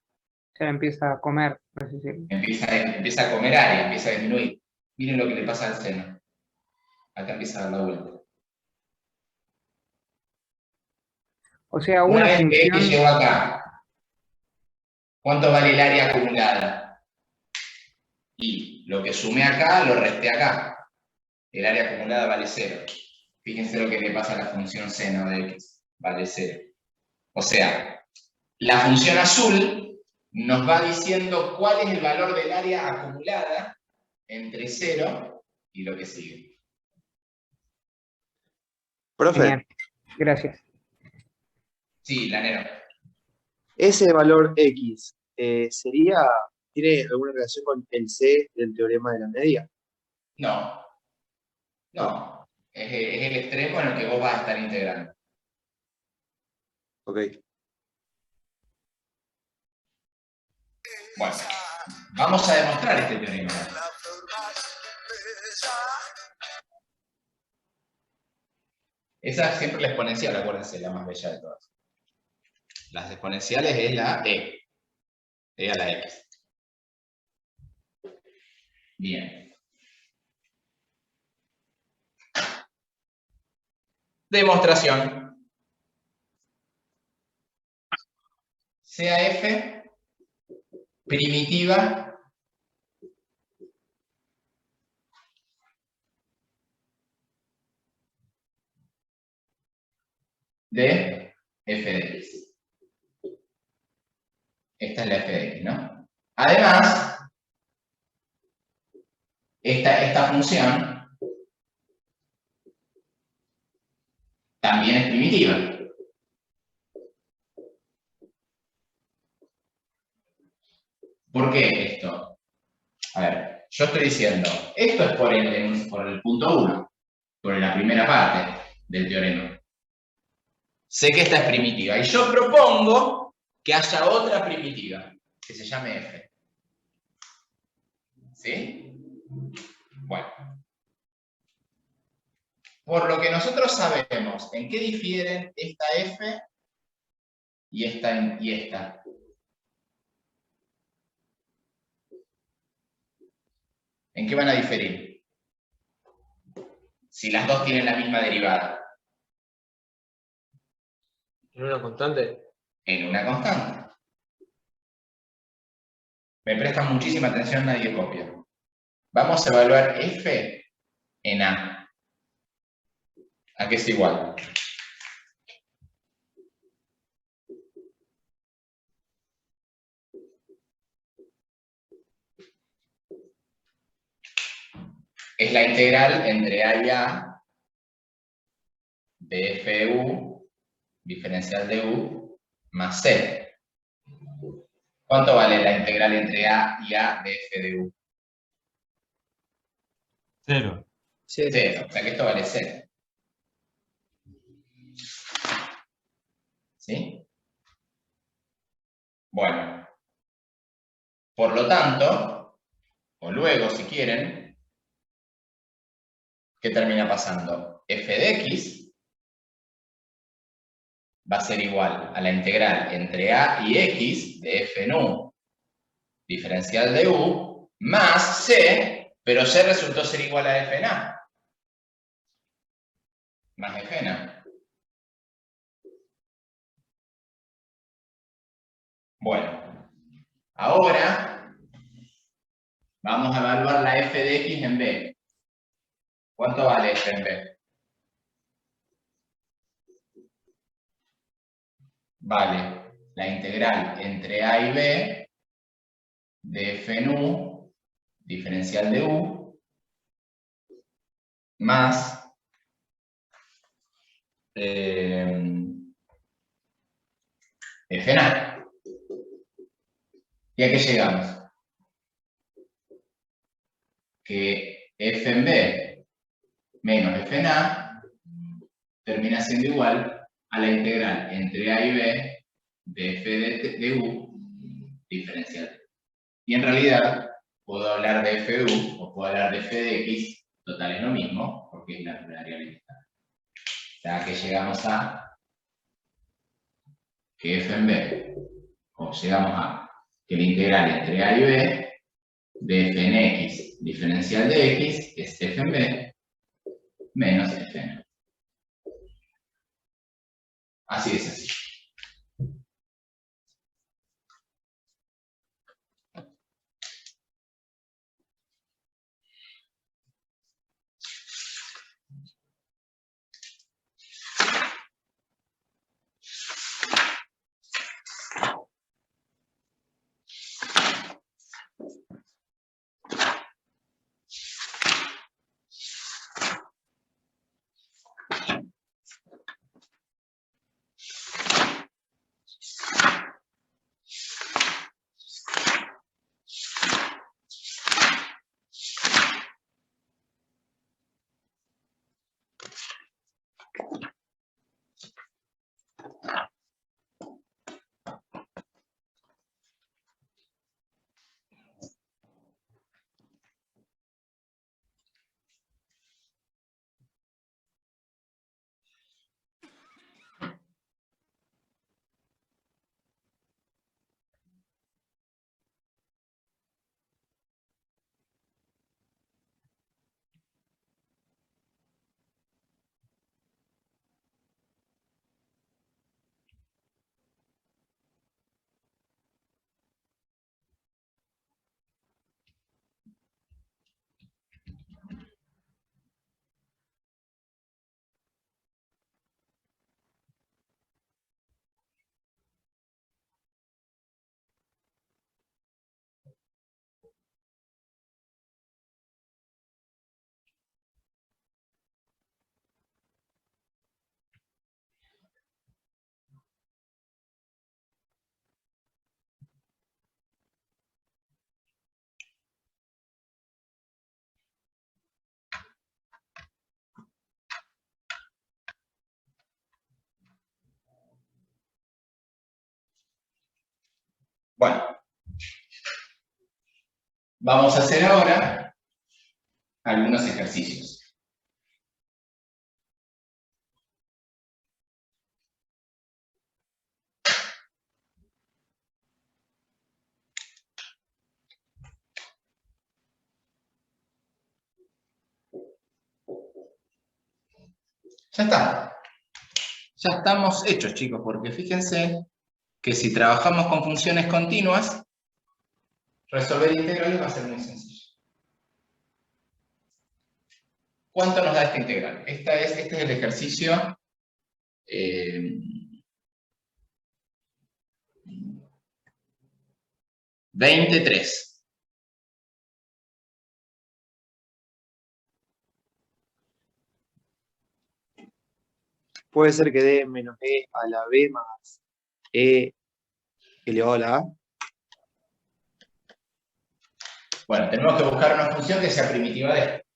Se la empieza a comer, por así decirlo. Empieza a comer área, empieza a disminuir. Miren lo que le pasa al seno. Acá empieza a dar la vuelta. O sea, Una una vez que función, x llegó acá, ¿cuánto vale el área acumulada? Y lo que sumé acá, lo resté acá. El área acumulada vale 0. Fíjense lo que le pasa a la función seno de x. Vale 0. O sea, la función azul nos va diciendo cuál es el valor del área acumulada entre 0 y lo que sigue. Profe, genial. Gracias. Sí, Lanero. ese valor X ¿tiene alguna relación con el C del teorema de la media? No. No. Es el extremo en el que vos vas a estar integrando. Ok. Bueno. Vamos a demostrar este teorema. Esa es siempre la exponencial, acuérdense, la más bella de todas. Las exponenciales es la e a la x. Bien. Demostración. CAF primitiva de f de x. Esta es la f de x, ¿no? Además, esta función también es primitiva. ¿Por qué esto? A ver, yo estoy diciendo, esto es por el punto 1, por la primera parte del teorema. Sé que esta es primitiva y yo propongo que haya otra primitiva, que se llame f. ¿Sí? Bueno. Por lo que nosotros sabemos en qué difieren esta f y esta. ¿En qué van a diferir? Si las dos tienen la misma derivada. ¿En una constante? En una constante. Me prestan muchísima atención, nadie copia. Vamos a evaluar f en a. ¿A qué es igual? Es la integral entre a y a de f de u, diferencial de u, más c. ¿Cuánto vale la integral entre a y a de f de u? 0. 0. O sea que esto vale 0. ¿Sí? Bueno. Por lo tanto, o luego si quieren, ¿qué termina pasando? F de x va a ser igual a la integral entre a y x de f en u, diferencial de u, más c, pero c resultó ser igual a f en a. Más f en a. Bueno, ahora vamos a evaluar la f de x en b. ¿Cuánto vale f en b? Vale la integral entre a y b de f en u, diferencial de u, más f en a. ¿Y a qué llegamos? Que f en b menos f en a termina siendo igual a la integral entre a y b de f de u, diferencial de u. Y en realidad, puedo hablar de f de u o puedo hablar de f de x, total es lo mismo, porque es la realidad. O sea, que llegamos a que f en b, o llegamos a que la integral entre a y b de f en x, diferencial de x, es f en b menos f en a. Así de sencillo. Bueno, vamos a hacer ahora algunos ejercicios. Ya está. Ya estamos hechos, chicos, porque fíjense que si trabajamos con funciones continuas, resolver integrales va a ser muy sencillo. ¿Cuánto nos da esta integral? Este es el ejercicio 23. Puede ser que dé menos e a la b más e elevado a la a. Bueno, tenemos que buscar una función que sea primitiva de esto.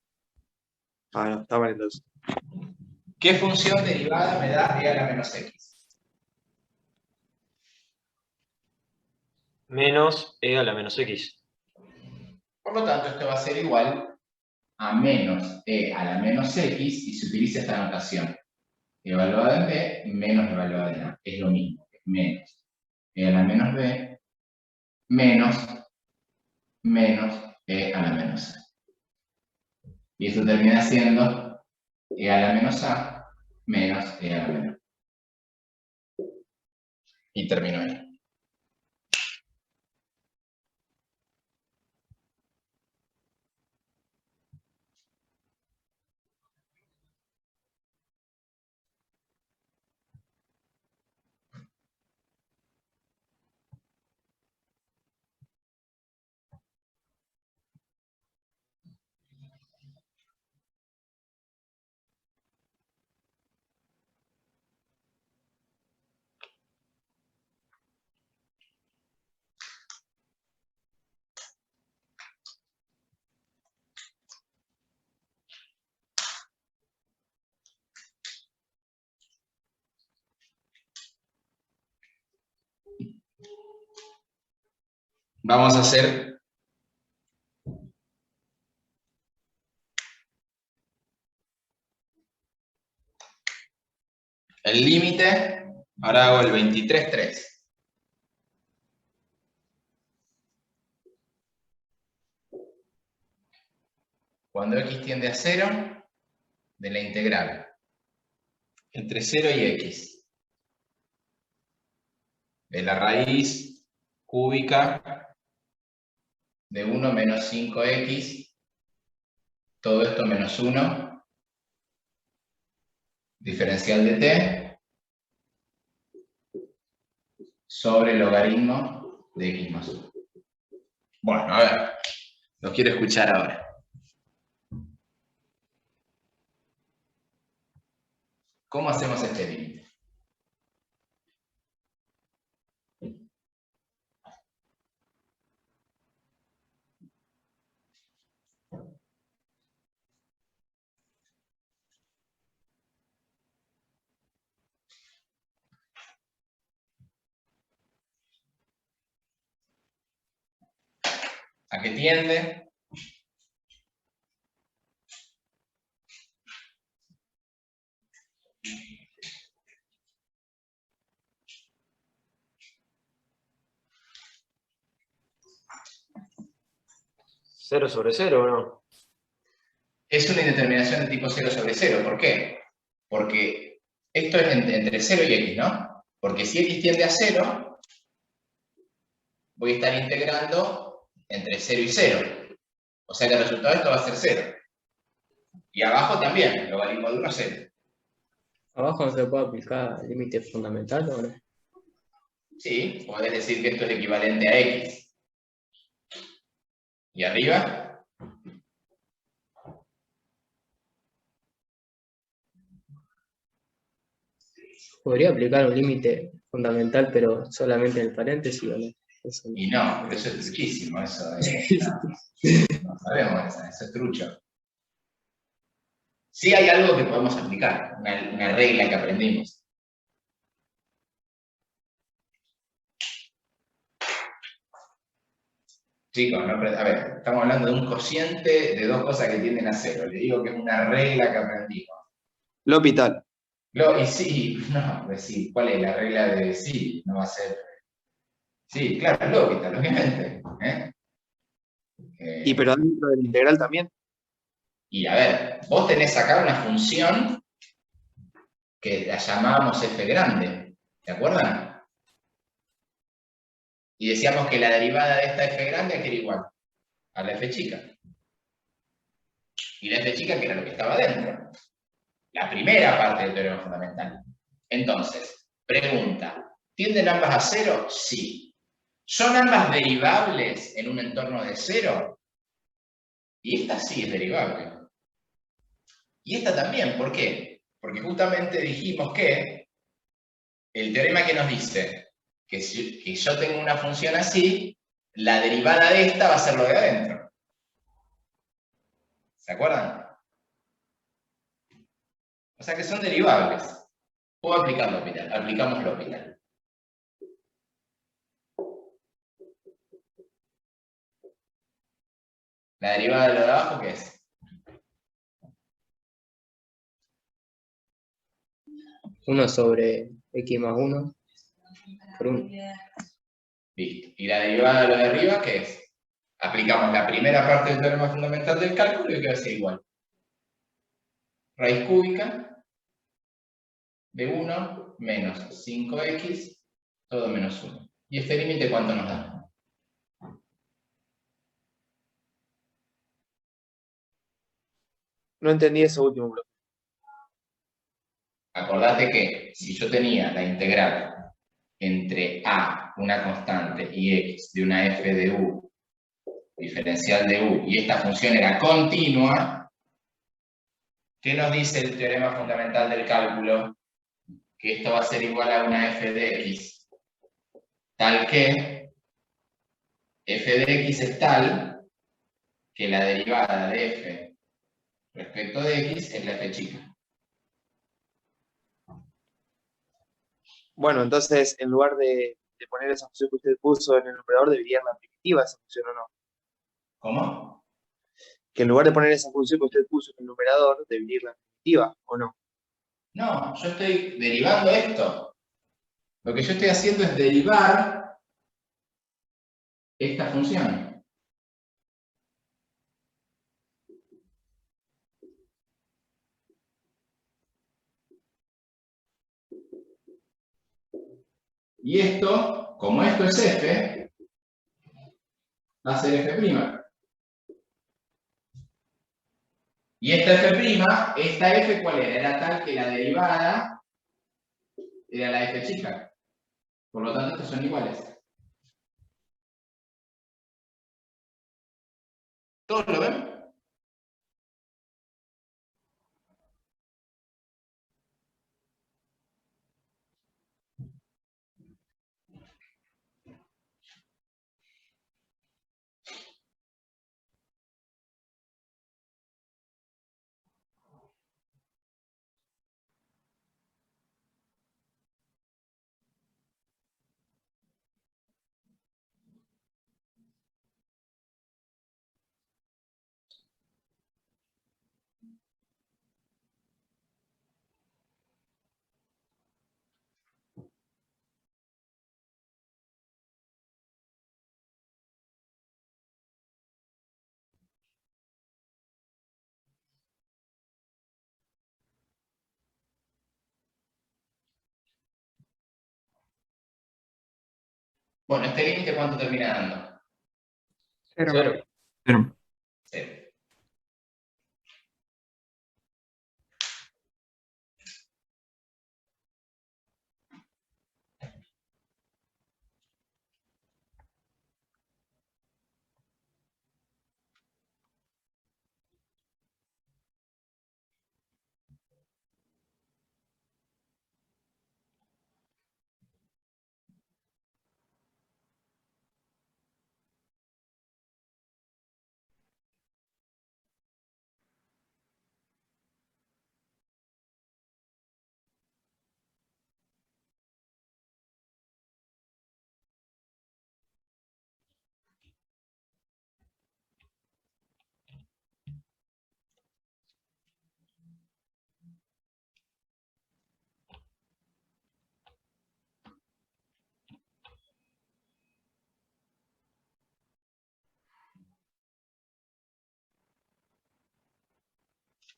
Ah, no, está mal entonces. ¿Qué función derivada me da e a la menos x? Menos e a la menos x. Por lo tanto, esto va a ser igual a menos e a la menos x y se utiliza esta notación. Evaluada en b menos evaluada en a. Es lo mismo. Menos e a la menos b menos e a la menos a. Y esto termina siendo e a la menos a menos e a la menos. Y termino ahí. Vamos a hacer el límite. Ahora hago el 23,3. Cuando x tiende a 0, de la integral entre 0 y x, de la raíz cúbica de 1 menos 5x, todo esto menos 1, diferencial de t, sobre el logaritmo de x más 1. Bueno, a ver, lo quiero escuchar ahora. ¿Cómo hacemos este límite? ¿A qué tiende? ¿0 sobre 0 o no? Es una indeterminación de tipo 0 sobre 0. ¿Por qué? Porque esto es entre 0 y x, ¿no? Porque si x tiende a 0, voy a estar integrando entre 0 y 0. O sea que el resultado de esto va a ser 0. Y abajo también, logaritmo de 1, 0. ¿Abajo no se puede aplicar límite fundamental o no? Sí, podés decir que esto es equivalente a x. ¿Y arriba? Podría aplicar un límite fundamental, pero solamente en el paréntesis o no. Eso no. Y no, pero eso es truquísimo, eso no sabemos, eso es trucho. Sí hay algo que podemos aplicar, una regla que aprendimos. Chicos, no, a ver, estamos hablando de un cociente de dos cosas que tienden a cero. Le digo que es una regla que aprendimos. L'Hopital. Y sí, no, pues sí, ¿cuál es la regla de sí? No va a ser. Sí, claro, L'Hopital, obviamente. Y pero dentro del integral también. Y a ver, vos tenés acá una función que la llamábamos f grande, ¿te acuerdan? Y decíamos que la derivada de esta f grande era igual a la f chica. Y la f chica que era lo que estaba dentro. La primera parte del teorema fundamental. Entonces, pregunta, ¿tienden ambas a cero? Sí. ¿Son ambas derivables en un entorno de cero? Y esta sí es derivable. Y esta también, ¿por qué? Porque justamente dijimos que el teorema que nos dice que si yo tengo una función así, la derivada de esta va a ser lo de adentro. ¿Se acuerdan? O sea que son derivables. Puedo aplicar L'Hopital. Aplicamos L'Hopital. La derivada de lo de abajo, ¿qué es? 1 sobre x más 1 por 1. Listo. ¿Y la derivada de lo de arriba, qué es? Aplicamos la primera parte del teorema fundamental del cálculo y queda así igual. Raíz cúbica de 1 menos 5x, todo menos 1. ¿Y este límite cuánto nos da? No entendí ese último bloque. Acordate que si yo tenía la integral entre a, una constante, y x de una f de u, diferencial de u, y esta función era continua, ¿qué nos dice el teorema fundamental del cálculo? Que esto va a ser igual a una f de x, tal que f de x es tal que la derivada de f respecto de x es la f chica. Bueno, entonces, en lugar de poner esa función que usted puso en el numerador, debería ir la primitiva esa función, ¿o no? ¿Cómo? Que en lugar de poner esa función que usted puso en el numerador, debería ir la primitiva, ¿o no? No, yo estoy derivando esto. Lo que yo estoy haciendo es derivar esta función. Y esto, como esto es f, va a ser f'. Y esta f', esta f, ¿cuál era? Era tal que la derivada era la f chica. Por lo tanto, estos son iguales. ¿Todos lo ven? Bueno, este límite, ¿cuánto termina dando? 0. 0. Pero, 0.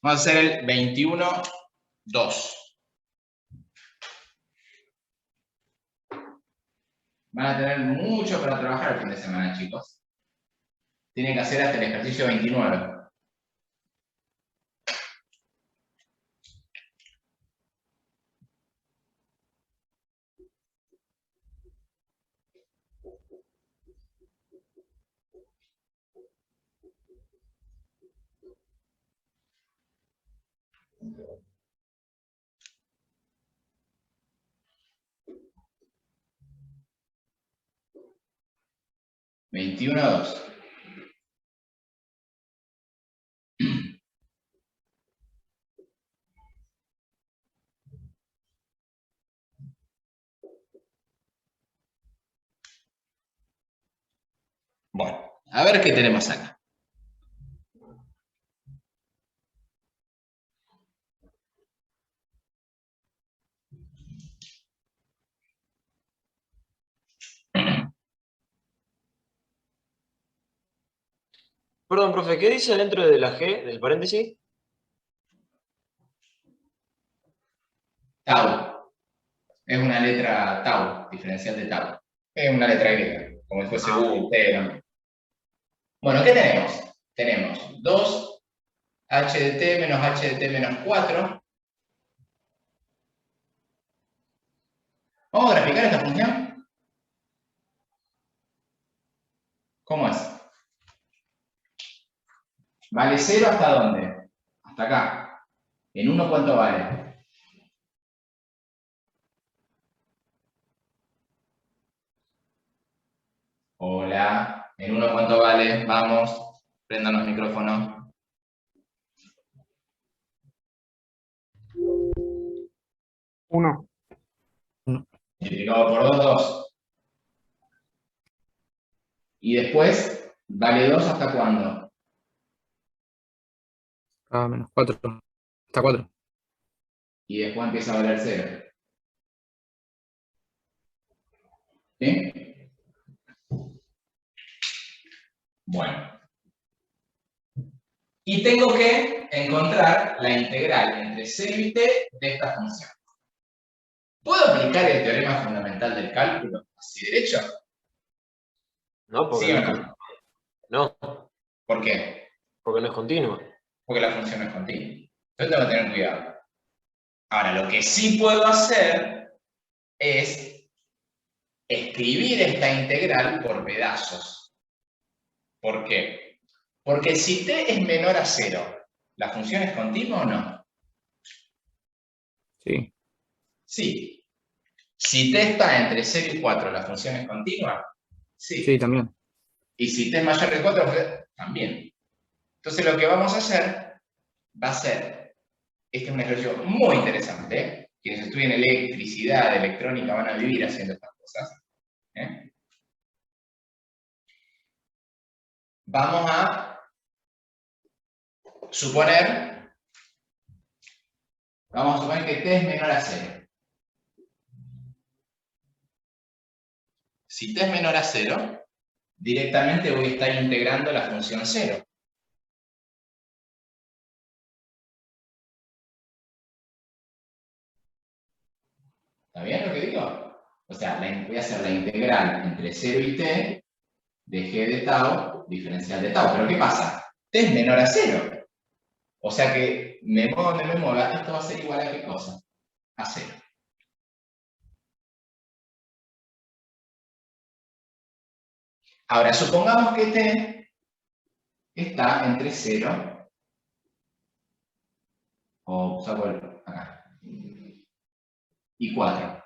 Vamos a hacer el 21-2. Van a tener mucho para trabajar el fin de semana, chicos. Tienen que hacer hasta el ejercicio 29. ¿21-2? Bueno, a ver qué tenemos acá. Perdón, profe, ¿qué dice dentro de la G, del paréntesis? Tau. Es una letra tau, diferencial de tau. Es una letra griega, como si fuese U, T, ¿no? Bueno, ¿qué tenemos? Tenemos 2h de t menos h de t menos 4. ¿Vamos a graficar esta función? ¿Cómo es? ¿Vale 0 hasta dónde? Hasta acá. ¿En 1 cuánto vale? Hola. ¿En 1 cuánto vale? Vamos. Prendan los micrófonos. 1. Multiplicado por 2, 2. Y después, ¿vale 2 hasta cuándo? Menos 4. Hasta 4. Y después empieza a valer 0. ¿Sí? Bueno. Y tengo que encontrar la integral entre 0 y t de esta función. ¿Puedo aplicar el teorema fundamental del cálculo así derecho? No, porque ¿Sí o no? no, ¿Por qué? porque no es continua. Porque la función no es continua. Entonces tengo que tener cuidado. Ahora, lo que sí puedo hacer es escribir esta integral por pedazos. ¿Por qué? Porque si t es menor a 0, ¿la función es continua o no? Sí. Sí. Si t está entre 0 y 4, ¿la función es continua? Sí. Sí, también. Y si t es mayor que 4, también. Entonces lo que vamos a hacer va a ser, este es un ejercicio muy interesante, ¿eh? Quienes estudien electricidad, electrónica, van a vivir haciendo estas cosas. ¿Eh? Vamos a suponer que t es menor a 0. Si t es menor a 0, directamente voy a estar integrando la función 0. ¿Está bien lo que digo? O sea, voy a hacer la integral entre 0 y t de g de tau, diferencial de tau. Pero ¿qué pasa? T es menor a 0. O sea que, me mueva donde me mueva, esto va a ser igual a ¿qué cosa? A 0. Ahora, supongamos que t está entre 0, o saco acá, y 4.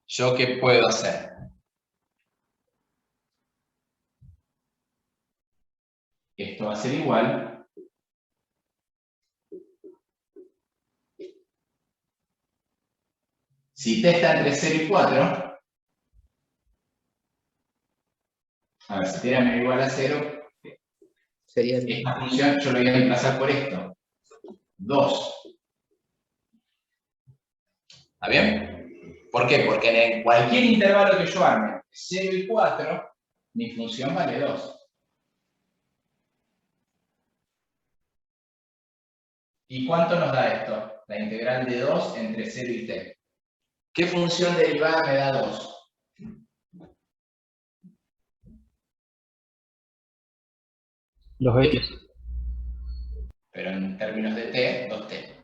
¿Yo qué puedo hacer? Esto va a ser igual si t está entre 0 y 4. A ver, si t era igual a 0, Sería esta función yo lo voy a desplazar por esto. 2 ¿Está bien? ¿Por qué? Porque en cualquier intervalo que yo arme, entre 0 y 4, mi función vale 2. ¿Y cuánto nos da esto? La integral de 2 entre 0 y t. ¿Qué función derivada me da 2? Los X. Pero en términos de t, 2t.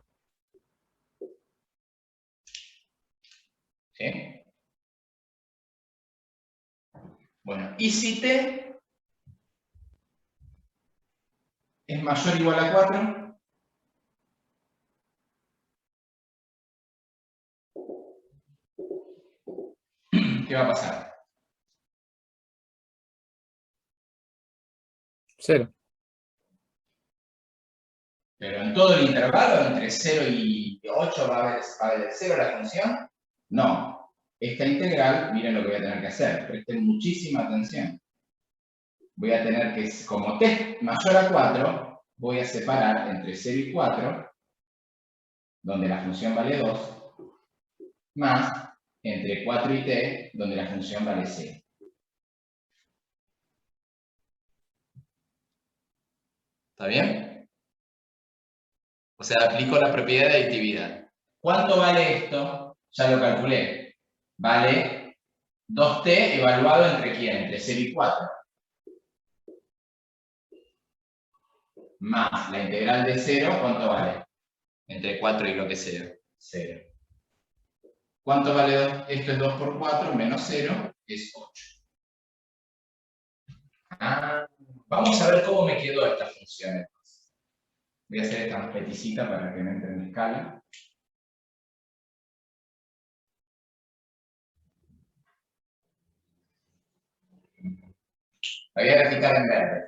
¿Sí? Bueno, ¿y si t es mayor o igual a 4? ¿Qué va a pasar? 0. Pero en todo el intervalo, entre 0 y 8, ¿va a valer 0 la función? No. Esta integral, miren lo que voy a tener que hacer. Presten muchísima atención. Voy a tener que, como t mayor a 4, voy a separar entre 0 y 4, donde la función vale 2, más entre 4 y t, donde la función vale 0. ¿Está bien? O sea, aplico la propiedad de aditividad. ¿Cuánto vale esto? Ya lo calculé. Vale 2t evaluado entre quién? Entre 0 y 4. Más la integral de 0, ¿cuánto vale? Entre 4 y lo que sea. 0. ¿Cuánto vale 2? Esto es 2 por 4 menos 0, es 8. Vamos a ver cómo me quedó esta función entonces. Voy a hacer esta más peticita para que me entre en escala. La voy a graficar en verde.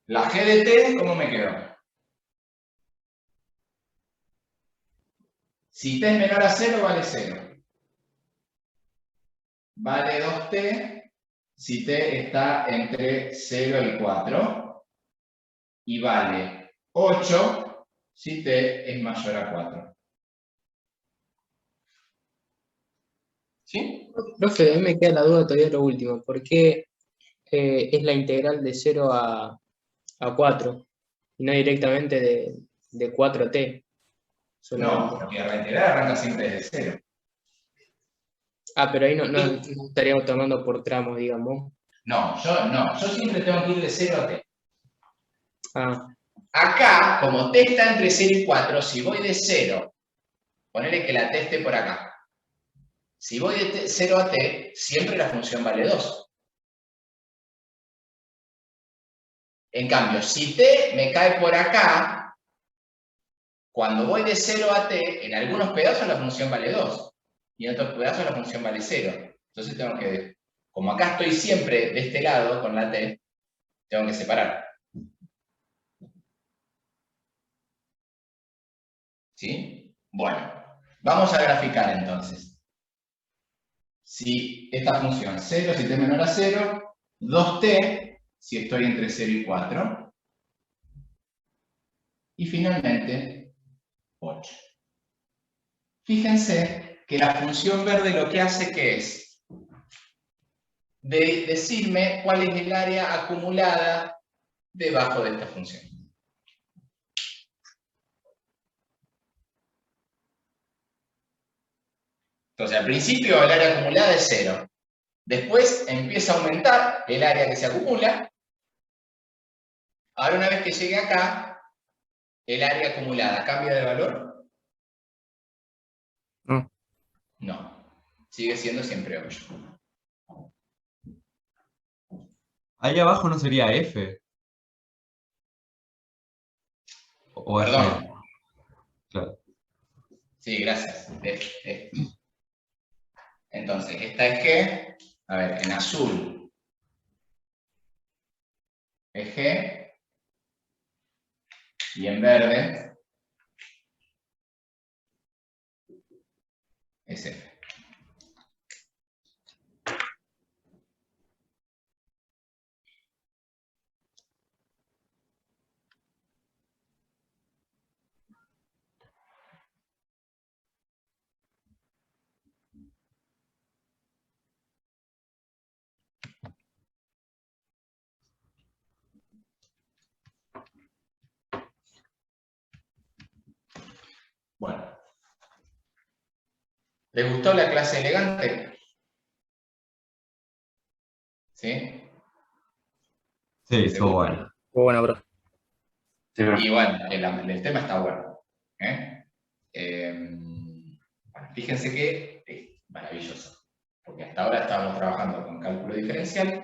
La g de t, ¿cómo me quedó? Si t es menor a 0, vale 0. Vale 2t si t está entre 0 y 4. Y vale 8 si t es mayor a 4. ¿Sí? Profe, a mí me queda la duda todavía de lo último. ¿Por qué es la integral de 0 a 4 y no directamente de 4t No, solamente? porque la integral arranca siempre desde 0. Pero ahí no estaríamos tomando por tramos, digamos. No, yo siempre tengo que ir de 0 a t. Ah, Acá, como t está entre 0 y 4, si voy de 0, ponele que la t esté por acá. Si voy de 0 a t, siempre la función vale 2. En cambio, si t me cae por acá, cuando voy de 0 a t, en algunos pedazos la función vale 2. Y en otros pedazos la función vale 0. Entonces tengo que, como acá estoy siempre de este lado con la t, tengo que separar. ¿Sí? Bueno, vamos a graficar entonces. Si esta función 0, si t es menor a 0, 2t, si estoy entre 0 y 4, y finalmente 8. Fíjense que la función verde lo que hace que es decirme cuál es el área acumulada debajo de esta función. Entonces, al principio el área acumulada es 0. Después empieza a aumentar el área que se acumula. Ahora, una vez que llegue acá, el área acumulada cambia de valor. no. No, sigue siendo siempre 8. Ahí abajo no sería F. O es G. Perdón. Claro. Sí, gracias. Entonces, esta es G. A ver, en azul es G. Y en verde es F. ¿Les gustó la clase elegante? ¿Sí? Sí, estuvo bueno. Muy buena, profe. Sí, profe. Y bueno, el tema está bueno. Bueno, fíjense que es maravilloso, porque hasta ahora estábamos trabajando con cálculo diferencial